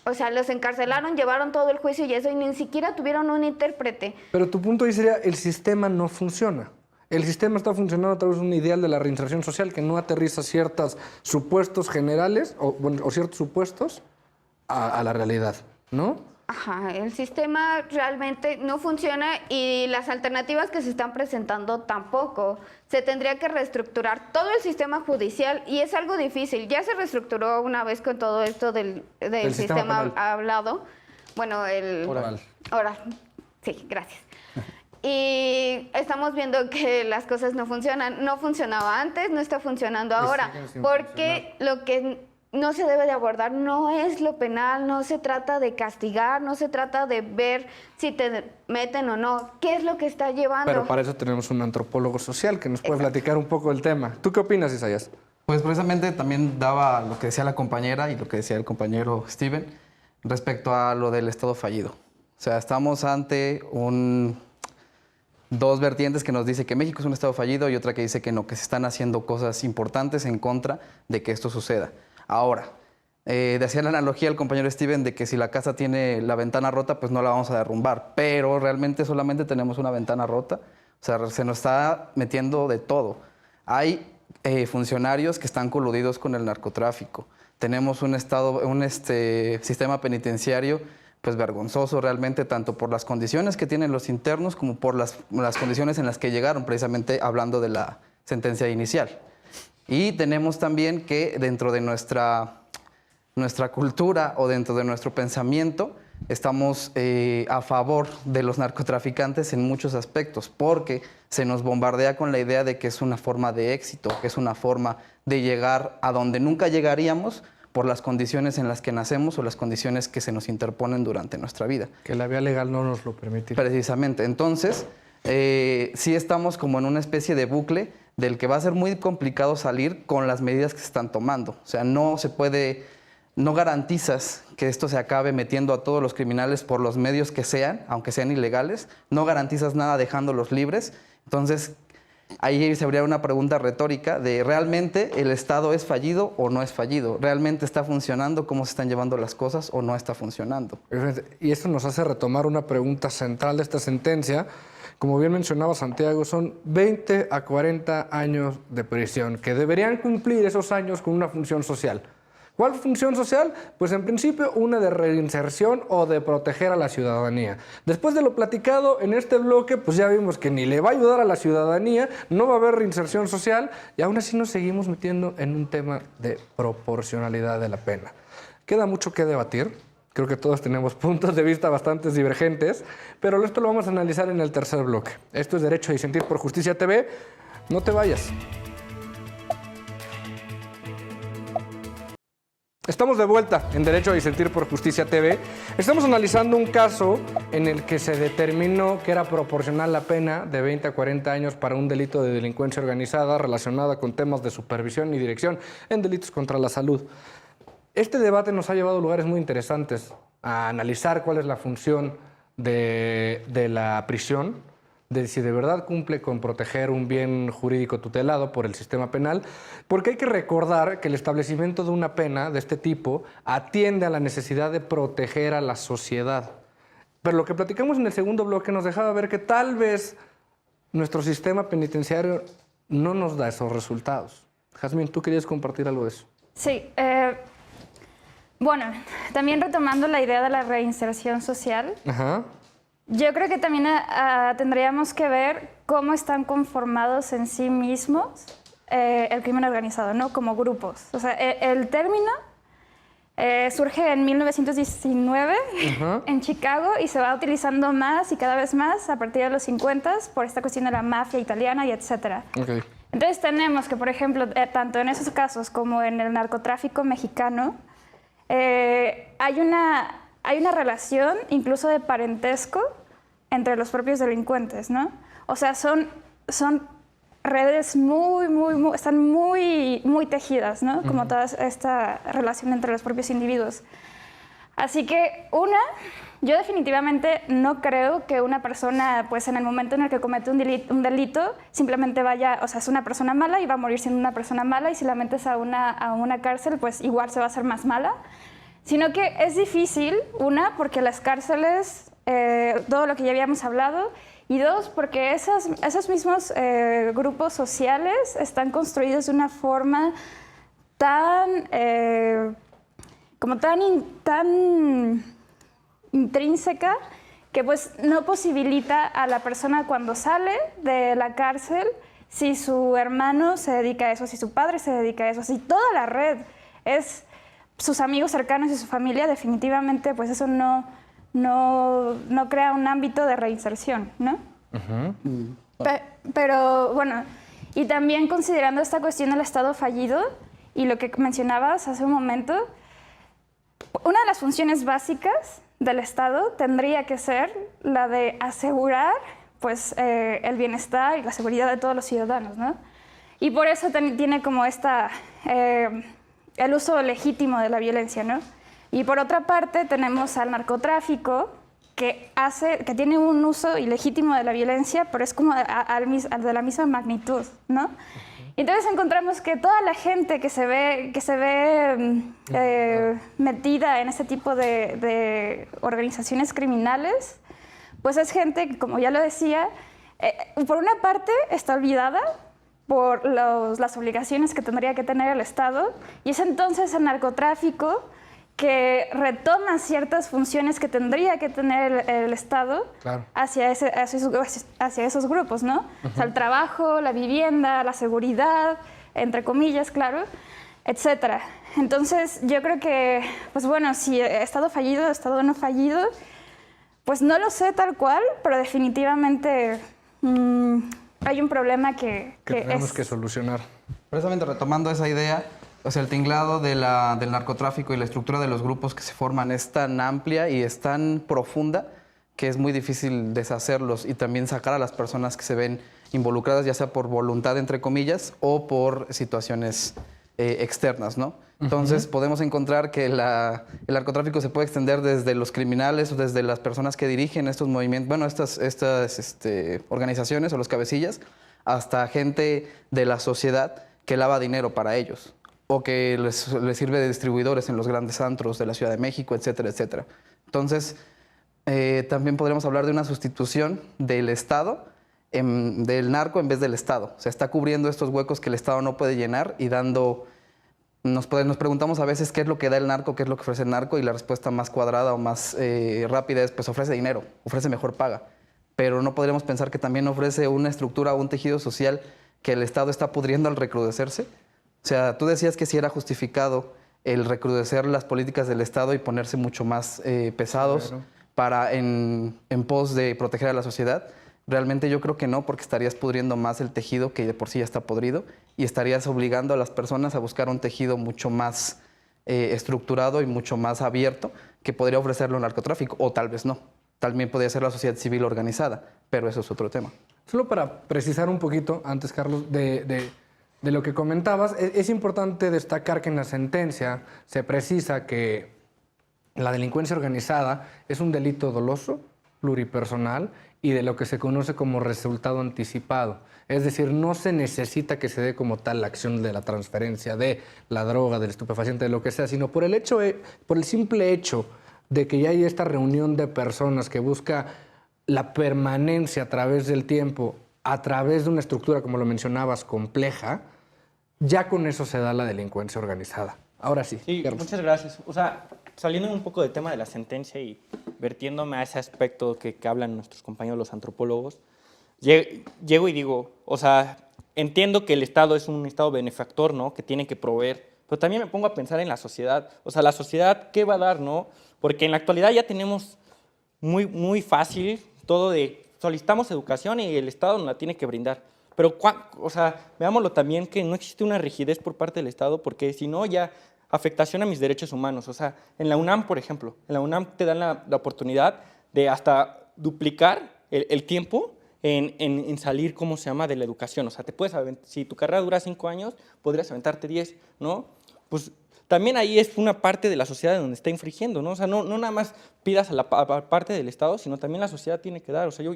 O sea, los encarcelaron, llevaron todo el juicio y eso, y ni siquiera tuvieron un intérprete. Pero tu punto ahí sería, el sistema no funciona. El sistema está funcionando a través de un ideal de la reinserción social que no aterriza ciertos supuestos generales o ciertos supuestos a la realidad, ¿no? Ajá, el sistema realmente no funciona y las alternativas que se están presentando tampoco. Se tendría que reestructurar todo el sistema judicial y es algo difícil. Ya se reestructuró una vez con todo esto del sistema hablado. Bueno, el Oral. Oral. Sí, gracias. Y estamos viendo que las cosas no funcionan. No funcionaba antes, no está funcionando ahora. Porque lo que no se debe de abordar no es lo penal, no se trata de castigar, no se trata de ver si te meten o no. ¿Qué es lo que está llevando? Pero para eso tenemos un antropólogo social que nos puede platicar un poco del tema. ¿Tú qué opinas, Isaías? Pues precisamente también daba lo que decía la compañera y lo que decía el compañero Steven respecto a lo del Estado fallido. O sea, estamos ante dos vertientes que nos dice que México es un Estado fallido y otra que dice que no, que se están haciendo cosas importantes en contra de que esto suceda. Ahora, decía la analogía el compañero Steven de que si la casa tiene la ventana rota, pues no la vamos a derrumbar, pero realmente solamente tenemos una ventana rota, o sea, se nos está metiendo de todo. Hay funcionarios que están coludidos con el narcotráfico, tenemos un sistema penitenciario pues vergonzoso realmente, tanto por las condiciones que tienen los internos como por las condiciones en las que llegaron, precisamente hablando de la sentencia inicial. Y tenemos también que dentro de nuestra cultura o dentro de nuestro pensamiento estamos a favor de los narcotraficantes en muchos aspectos, porque se nos bombardea con la idea de que es una forma de éxito, que es una forma de llegar a donde nunca llegaríamos por las condiciones en las que nacemos o las condiciones que se nos interponen durante nuestra vida. Que la vía legal no nos lo permite. Precisamente. Entonces, sí estamos como en una especie de bucle del que va a ser muy complicado salir con las medidas que se están tomando. O sea, no garantizas que esto se acabe metiendo a todos los criminales por los medios que sean, aunque sean ilegales, no garantizas nada dejándolos libres. Entonces, ahí se habría una pregunta retórica de ¿realmente el Estado es fallido o no es fallido? ¿Realmente está funcionando cómo se están llevando las cosas o no está funcionando? Y esto nos hace retomar una pregunta central de esta sentencia. Como bien mencionaba Santiago, son 20 a 40 años de prisión, que deberían cumplir esos años con una función social. ¿Cuál función social? Pues en principio una de reinserción o de proteger a la ciudadanía. Después de lo platicado en este bloque, pues ya vimos que ni le va a ayudar a la ciudadanía, no va a haber reinserción social y aún así nos seguimos metiendo en un tema de proporcionalidad de la pena. Queda mucho que debatir. Creo que todos tenemos puntos de vista bastante divergentes, pero esto lo vamos a analizar en el tercer bloque. Esto es Derecho a Disentir por Justicia TV. No te vayas. Estamos de vuelta en Derecho a Disentir por Justicia TV. Estamos analizando un caso en el que se determinó que era proporcional la pena de 20 a 40 años para un delito de delincuencia organizada relacionada con temas de supervisión y dirección en delitos contra la salud. Este debate nos ha llevado a lugares muy interesantes, a analizar cuál es la función de la prisión, de si de verdad cumple con proteger un bien jurídico tutelado por el sistema penal, porque hay que recordar que el establecimiento de una pena de este tipo atiende a la necesidad de proteger a la sociedad. Pero lo que platicamos en el segundo bloque nos dejaba ver que tal vez nuestro sistema penitenciario no nos da esos resultados. Jazmín, ¿tú querías compartir algo de eso? Sí. Bueno, también retomando la idea de la reinserción social, Ajá. yo creo que también tendríamos que ver cómo están conformados en sí mismos el crimen organizado, ¿no? Como grupos. O sea, el término Surge en 1919 en Chicago y se va utilizando más y cada vez más a partir de los 50 por esta cuestión de la mafia italiana y etcétera. Ok. Entonces tenemos que, por ejemplo, tanto en esos casos como en el narcotráfico mexicano, hay una relación incluso de parentesco entre los propios delincuentes, ¿no? O sea, son redes están muy tejidas, ¿no? Como toda esta relación entre los propios individuos. Así que, yo definitivamente no creo que una persona, pues en el momento en el que comete un delito, simplemente vaya, o sea, es una persona mala y va a morir siendo una persona mala, y si la metes a una cárcel, pues igual se va a hacer más mala. Sino que es difícil, porque las cárceles, todo lo que ya habíamos hablado, y dos, porque esos mismos grupos sociales están construidos de una forma tan intrínseca que pues no posibilita a la persona cuando sale de la cárcel, si su hermano se dedica a eso, si su padre se dedica a eso, si toda la red es sus amigos cercanos y su familia, definitivamente pues eso no crea un ámbito de reinserción, ¿no? Pero bueno, y también considerando esta cuestión del Estado fallido y lo que mencionabas hace un momento, una de las funciones básicas del Estado tendría que ser la de asegurar pues, el bienestar y la seguridad de todos los ciudadanos, ¿no? Y por eso tiene como el uso legítimo de la violencia, ¿no? Y por otra parte tenemos al narcotráfico, que tiene un uso ilegítimo de la violencia, pero es como de la misma magnitud, ¿no? Entonces encontramos que toda la gente que se ve metida en este tipo de organizaciones criminales, pues es gente que, como ya lo decía, por una parte está olvidada por las obligaciones que tendría que tener el Estado, y es entonces el narcotráfico que retoma ciertas funciones que tendría que tener el Estado hacia esos grupos, ¿no? O sea, el trabajo, la vivienda, la seguridad, entre comillas, claro, etcétera. Entonces, yo creo que, pues bueno, si Estado fallido, Estado no fallido, pues no lo sé tal cual, pero definitivamente hay un problema que tenemos que solucionar. Precisamente retomando esa idea, o sea, el tinglado del narcotráfico y la estructura de los grupos que se forman es tan amplia y es tan profunda que es muy difícil deshacerlos y también sacar a las personas que se ven involucradas, ya sea por voluntad, entre comillas, o por situaciones externas, ¿no? Entonces, podemos encontrar que el narcotráfico se puede extender desde los criminales o desde las personas que dirigen estos movimientos, bueno, estas organizaciones o los cabecillas, hasta gente de la sociedad que lava dinero para ellos, o que les sirve de distribuidores en los grandes antros de la Ciudad de México, etcétera, etcétera. Entonces, también podríamos hablar de una sustitución del Estado, del narco en vez del Estado. O sea, está cubriendo estos huecos que el Estado no puede llenar y dando... Nos preguntamos a veces qué es lo que da el narco, qué es lo que ofrece el narco, y la respuesta más cuadrada o más rápida es, pues ofrece dinero, ofrece mejor paga. Pero no podríamos pensar que también ofrece una estructura o un tejido social que el Estado está pudriendo al recrudecerse. O sea, tú decías que sí era justificado el recrudecer las políticas del Estado y ponerse mucho más pesados en pos de proteger a la sociedad. Realmente yo creo que no, porque estarías pudriendo más el tejido que de por sí ya está podrido, y estarías obligando a las personas a buscar un tejido mucho más estructurado y mucho más abierto que podría ofrecerlo el narcotráfico, o tal vez no. También podría ser la sociedad civil organizada, pero eso es otro tema. Solo para precisar un poquito, antes, Carlos, de lo que comentabas, es importante destacar que en la sentencia se precisa que la delincuencia organizada es un delito doloso, pluripersonal y de lo que se conoce como resultado anticipado. Es decir, no se necesita que se dé como tal la acción de la transferencia de la droga, del estupefaciente, de lo que sea, sino por el simple hecho de que ya hay esta reunión de personas que busca la permanencia a través del tiempo, a través de una estructura, como lo mencionabas, compleja, ya con eso se da la delincuencia organizada. Ahora sí. Sí, muchas gracias. O sea, saliendo un poco del tema de la sentencia y vertiéndome a ese aspecto que hablan nuestros compañeros los antropólogos, llego y digo, o sea, entiendo que el Estado es un Estado benefactor, ¿no? Que tiene que proveer pero también me pongo a pensar en la sociedad. O sea, la sociedad, ¿qué va a dar, no? Porque en la actualidad ya tenemos muy fácil todo de solicitamos educación y el Estado nos la tiene que brindar. Pero, o sea, veámoslo también que no existe una rigidez por parte del Estado, porque si no, ya afectación a mis derechos humanos. O sea, en la UNAM, por ejemplo, en la UNAM te dan la oportunidad de hasta duplicar el tiempo en salir, ¿cómo se llama?, de la educación. O sea, si tu carrera dura 5 años, podrías aventarte 10, ¿no? Pues también ahí es una parte de la sociedad donde está infringiendo, ¿no? O sea, no nada más pidas a la parte del Estado, sino también la sociedad tiene que dar. O sea,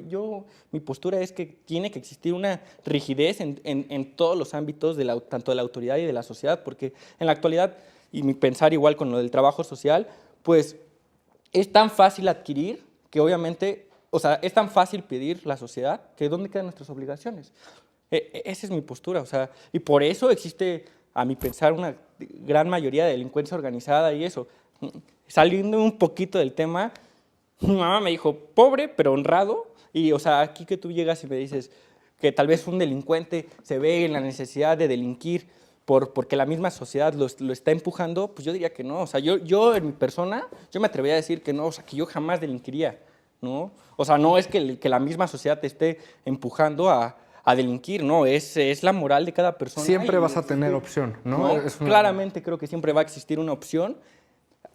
mi postura es que tiene que existir una rigidez en todos los ámbitos, tanto de la autoridad y de la sociedad, porque en la actualidad, y mi pensar igual con lo del trabajo social, pues es tan fácil adquirir que obviamente, o sea, es tan fácil pedir la sociedad que ¿dónde quedan nuestras obligaciones? Esa es mi postura, o sea, y por eso existe, a mi pensar, una gran mayoría de delincuencia organizada y eso. Saliendo un poquito del tema, mi mamá me dijo, pobre pero honrado, y o sea, aquí que tú llegas y me dices que tal vez un delincuente se ve en la necesidad de delinquir porque la misma sociedad lo está empujando, pues yo diría que no. O sea, yo en mi persona, yo me atrevería a decir que no, o sea, que yo jamás delinquiría, ¿no? O sea, no es que la misma sociedad te esté empujando a delinquir, no, es la moral de cada persona. Siempre vas a tener opción, ¿no? Claramente creo que siempre va a existir una opción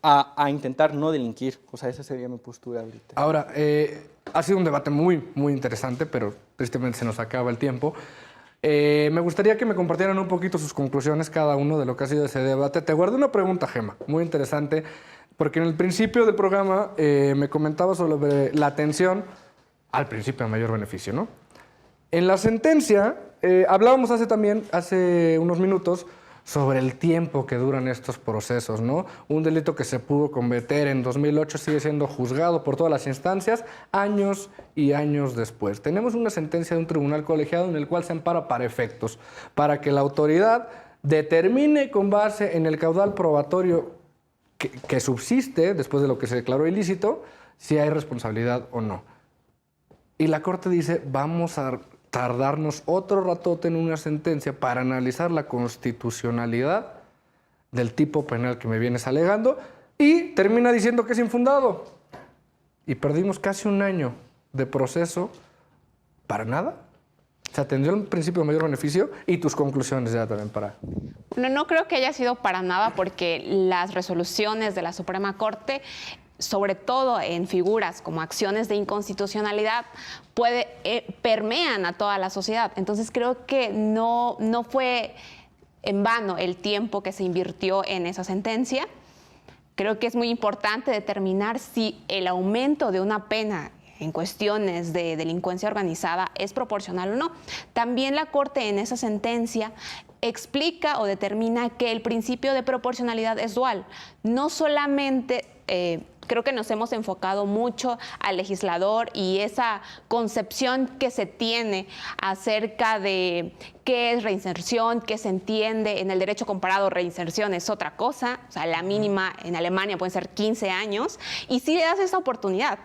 a intentar no delinquir. O sea, esa sería mi postura ahorita. Ahora, ha sido un debate muy interesante, pero tristemente se nos acaba el tiempo. Me gustaría que me compartieran un poquito sus conclusiones cada uno de lo que ha sido ese debate. Te guardé una pregunta, Gema, muy interesante, porque en el principio del programa me comentaba sobre la atención al principio de mayor beneficio, ¿no? En la sentencia, hablábamos hace unos minutos sobre el tiempo que duran estos procesos, ¿no? Un delito que se pudo cometer en 2008 sigue siendo juzgado por todas las instancias años y años después. Tenemos una sentencia de un tribunal colegiado en el cual se ampara para efectos, para que la autoridad determine con base en el caudal probatorio que subsiste después de lo que se declaró ilícito, si hay responsabilidad o no. Y la Corte dice, vamos a tardarnos otro ratote en una sentencia para analizar la constitucionalidad del tipo penal que me vienes alegando, y termina diciendo que es infundado. Y perdimos casi un año de proceso para nada. Se atendió el principio de mayor beneficio, y tus conclusiones ya también para... No creo que haya sido para nada, porque las resoluciones de la Suprema Corte, sobre todo en figuras como acciones de inconstitucionalidad, permean a toda la sociedad. Entonces creo que no fue en vano el tiempo que se invirtió en esa sentencia. Creo que es muy importante determinar si el aumento de una pena en cuestiones de delincuencia organizada es proporcional o no. También la Corte en esa sentencia explica o determina que el principio de proporcionalidad es dual. No solamente... creo que nos hemos enfocado mucho al legislador y esa concepción que se tiene acerca de qué es reinserción, qué se entiende en el derecho comparado. Reinserción es otra cosa, o sea, la mínima en Alemania pueden ser 15 años, y si le das esa oportunidad,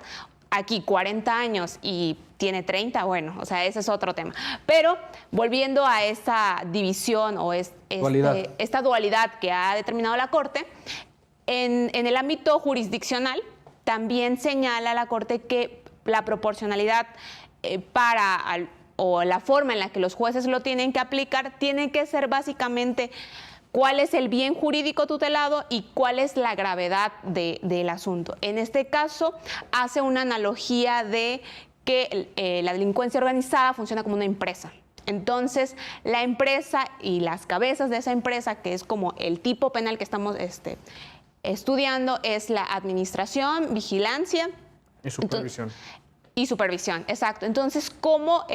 aquí 40 años y tiene 30, bueno, o sea, ese es otro tema. Pero volviendo a esta división o esta dualidad que ha determinado la Corte, en el ámbito jurisdiccional también señala la Corte que la proporcionalidad o la forma en la que los jueces lo tienen que aplicar tiene que ser básicamente cuál es el bien jurídico tutelado y cuál es la gravedad del asunto. En este caso hace una analogía de que la delincuencia organizada funciona como una empresa. Entonces, la empresa y las cabezas de esa empresa, que es como el tipo penal que estamos estudiando, es la administración, vigilancia y supervisión. Y supervisión, exacto. Entonces, cómo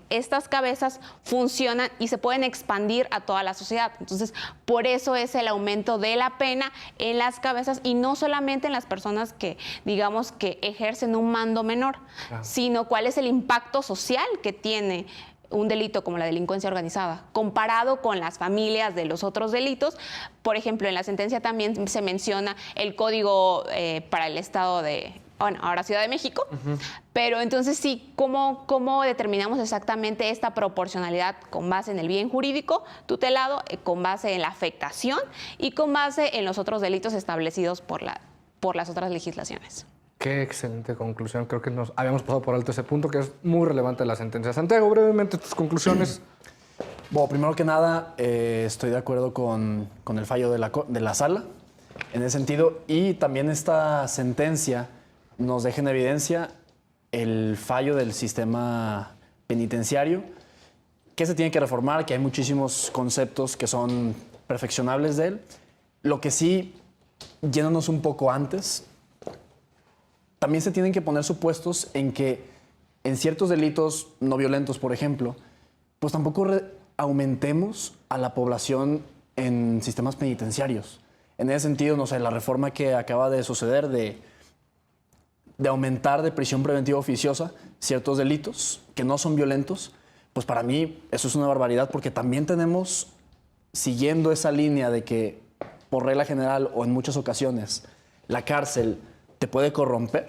estas cabezas funcionan y se pueden expandir a toda la sociedad. Entonces, por eso es el aumento de la pena en las cabezas, y no solamente en las personas que, digamos, que ejercen un mando menor, sino cuál es el impacto social que tiene un delito como la delincuencia organizada, comparado con las familias de los otros delitos. Por ejemplo, en la sentencia también se menciona el Código para el Estado de bueno, ahora Ciudad de México, pero entonces sí, ¿cómo determinamos exactamente esta proporcionalidad con base en el bien jurídico tutelado, con base en la afectación y con base en los otros delitos establecidos por las otras legislaciones? Qué excelente conclusión. Creo que nos habíamos pasado por alto ese punto que es muy relevante de la sentencia. Santiago, brevemente tus conclusiones. Bueno, primero que nada, estoy de acuerdo con el fallo de la sala en ese sentido, y también esta sentencia nos deja en evidencia el fallo del sistema penitenciario, que se tiene que reformar, que hay muchísimos conceptos que son perfeccionables de él. Lo que sí, yéndonos un poco antes, también se tienen que poner supuestos en que en ciertos delitos no violentos, por ejemplo, pues tampoco aumentemos a la población en sistemas penitenciarios. En ese sentido, no sé, la reforma que acaba de suceder de aumentar de prisión preventiva oficiosa ciertos delitos que no son violentos, pues para mí eso es una barbaridad, porque también tenemos, siguiendo esa línea de que por regla general o en muchas ocasiones la cárcel te puede corromper,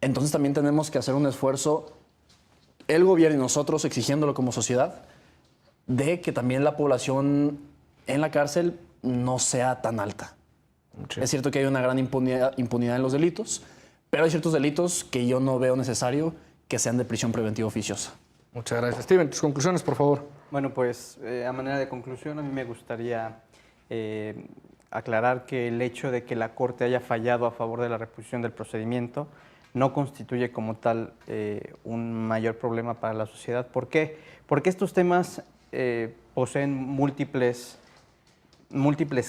entonces también tenemos que hacer un esfuerzo, el gobierno y nosotros exigiéndolo como sociedad, de que también la población en la cárcel no sea tan alta. Sí. Es cierto que hay una gran impunidad en los delitos, pero hay ciertos delitos que yo no veo necesario que sean de prisión preventiva oficiosa. Muchas gracias. Steven, tus conclusiones, por favor. Bueno, pues a manera de conclusión, a mí me gustaría aclarar que el hecho de que la Corte haya fallado a favor de la reposición del procedimiento no constituye como tal un mayor problema para la sociedad. ¿Por qué? Porque estos temas poseen múltiples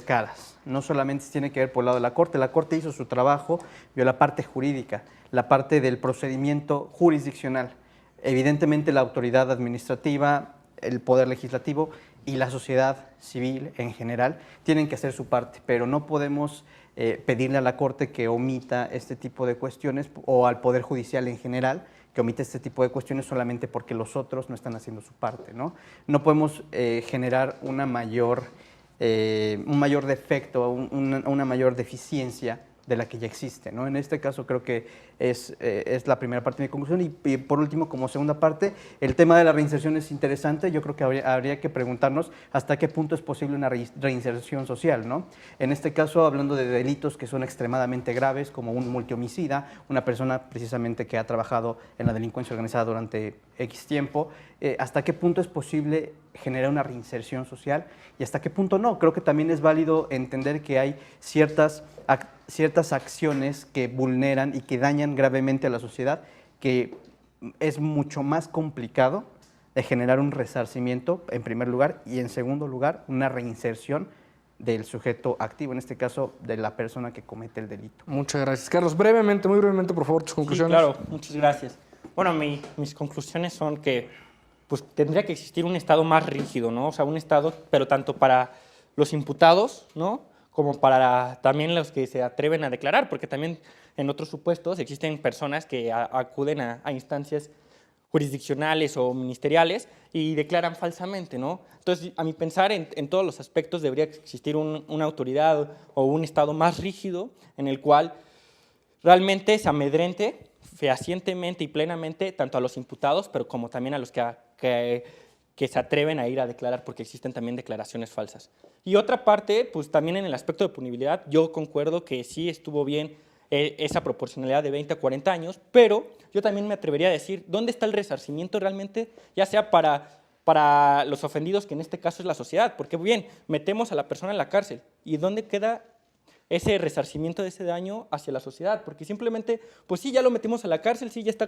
caras. No solamente se tiene que ver por el lado de la Corte. La Corte hizo su trabajo, vio la parte jurídica, la parte del procedimiento jurisdiccional. Evidentemente la autoridad administrativa, el poder legislativo y la sociedad civil en general tienen que hacer su parte, pero no podemos pedirle a la Corte que omita este tipo de cuestiones, o al Poder Judicial en general, que omite este tipo de cuestiones solamente porque los otros no están haciendo su parte, ¿no? No podemos generar un mayor defecto, una mayor deficiencia de la que ya existe, ¿no? En este caso creo que es la primera parte de mi conclusión, y por último, como segunda parte, el tema de la reinserción es interesante. Yo creo que habría que preguntarnos hasta qué punto es posible una reinserción social, ¿no? En este caso, hablando de delitos que son extremadamente graves, como un multihomicida, una persona precisamente que ha trabajado en la delincuencia organizada durante X tiempo, hasta qué punto es posible generar una reinserción social y hasta qué punto no. Creo que también es válido entender que hay ciertas acciones que vulneran y que dañan gravemente a la sociedad, que es mucho más complicado de generar un resarcimiento, en primer lugar, y en segundo lugar, una reinserción del sujeto activo, en este caso, de la persona que comete el delito. Muchas gracias. Carlos, brevemente, muy brevemente, por favor, tus conclusiones. Sí, claro, muchas gracias. Bueno, mis conclusiones son que pues, tendría que existir un Estado más rígido, ¿no? O sea, un Estado, pero tanto para los imputados, ¿no?, como para también los que se atreven a declarar, porque también en otros supuestos existen personas que acuden a instancias jurisdiccionales o ministeriales y declaran falsamente, ¿no? Entonces, a mi pensar, en todos los aspectos debería existir una autoridad o un Estado más rígido en el cual realmente se amedrente fehacientemente y plenamente tanto a los imputados, pero como también a los que se atreven a ir a declarar, porque existen también declaraciones falsas. Y otra parte, pues también en el aspecto de punibilidad, yo concuerdo que sí estuvo bien esa proporcionalidad de 20 a 40 años, pero yo también me atrevería a decir, ¿dónde está el resarcimiento realmente? Ya sea para los ofendidos, que en este caso es la sociedad, porque bien, metemos a la persona en la cárcel, ¿y dónde queda ese resarcimiento de ese daño hacia la sociedad? Porque simplemente, pues sí, ya lo metimos a la cárcel, sí, ya está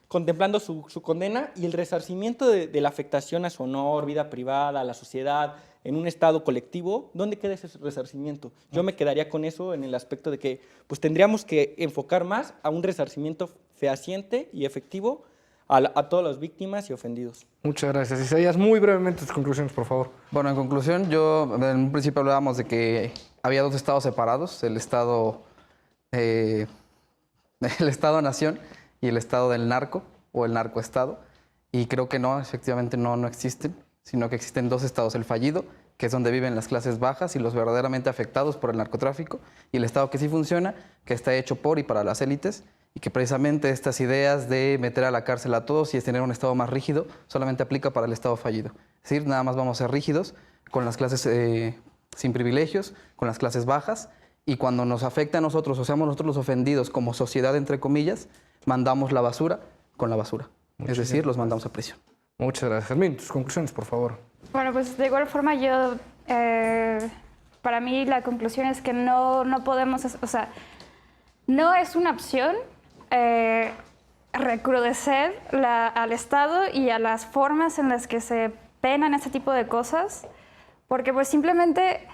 contemplando su condena, y el resarcimiento de la afectación a su honor, vida privada, a la sociedad, en un estado colectivo, ¿dónde queda ese resarcimiento? Yo me quedaría con eso en el aspecto de que pues, tendríamos que enfocar más a un resarcimiento fehaciente y efectivo a todas las víctimas y ofendidos. Muchas gracias. Isaías, muy brevemente tus conclusiones, por favor. Bueno, en conclusión, yo en un principio hablábamos de que había dos estados separados, el Estado-nación y el estado del narco o el narcoestado, y creo que no, efectivamente no existen, sino que existen dos estados, el fallido que es donde viven las clases bajas y los verdaderamente afectados por el narcotráfico, y el Estado que sí funciona, que está hecho por y para las élites, y que precisamente estas ideas de meter a la cárcel a todos y es tener un Estado más rígido solamente aplica para el Estado fallido. Es decir, nada más vamos a ser rígidos con las clases sin privilegios, con las clases bajas, y cuando nos afecta a nosotros, o seamos nosotros los ofendidos como sociedad, entre comillas, mandamos la basura con la basura. Es decir, los mandamos a prisión. Muchas gracias. Jazmín, tus conclusiones, por favor. Bueno, pues de igual forma yo, para mí la conclusión es que no podemos, o sea, no es una opción recrudecer al Estado y a las formas en las que se penan este tipo de cosas, porque pues simplemente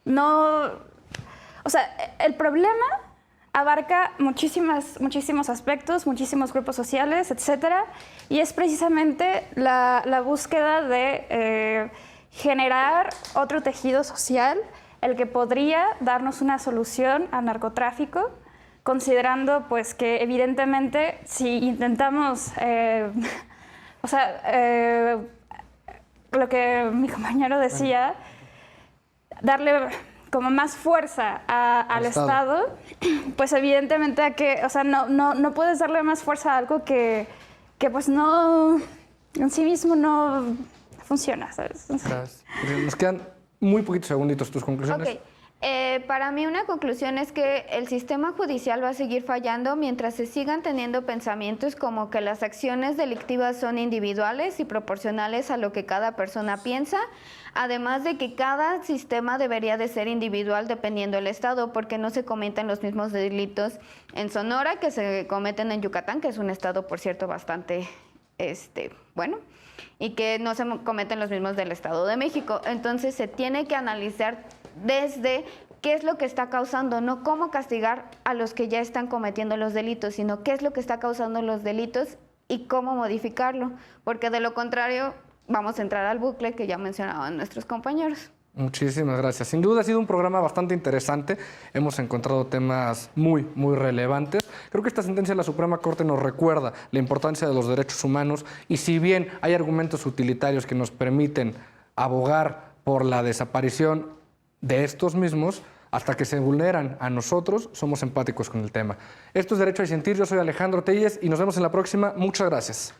no, o sea, el problema abarca muchísimos aspectos, muchísimos grupos sociales, etcétera, y es precisamente la búsqueda de generar otro tejido social, el que podría darnos una solución al narcotráfico, considerando pues que evidentemente si intentamos, o sea, lo que mi compañero decía, darle como más fuerza al Estado, pues evidentemente o sea, no puedes darle más fuerza a algo que pues no, en sí mismo no funciona, ¿sabes? Gracias. Nos quedan muy poquitos segunditos. ¿Tus conclusiones? Ok. Para mí una conclusión es que el sistema judicial va a seguir fallando mientras se sigan teniendo pensamientos como que las acciones delictivas son individuales y proporcionales a lo que cada persona piensa, además de que cada sistema debería de ser individual dependiendo del estado, porque no se cometen los mismos delitos en Sonora que se cometen en Yucatán, que es un estado, por cierto, bastante bueno, y que no se cometen los mismos del Estado de México. Entonces se tiene que analizar desde qué es lo que está causando, no cómo castigar a los que ya están cometiendo los delitos, sino qué es lo que está causando los delitos y cómo modificarlo, porque de lo contrario vamos a entrar al bucle que ya mencionaban nuestros compañeros. Muchísimas gracias. Sin duda ha sido un programa bastante interesante. Hemos encontrado temas muy relevantes. Creo que esta sentencia de la Suprema Corte nos recuerda la importancia de los derechos humanos y si bien hay argumentos utilitarios que nos permiten abogar por la desaparición de estos mismos, hasta que se vulneran a nosotros, somos empáticos con el tema. Esto es Derecho a Disentir. Yo soy Alejandro Telles y nos vemos en la próxima. Muchas gracias.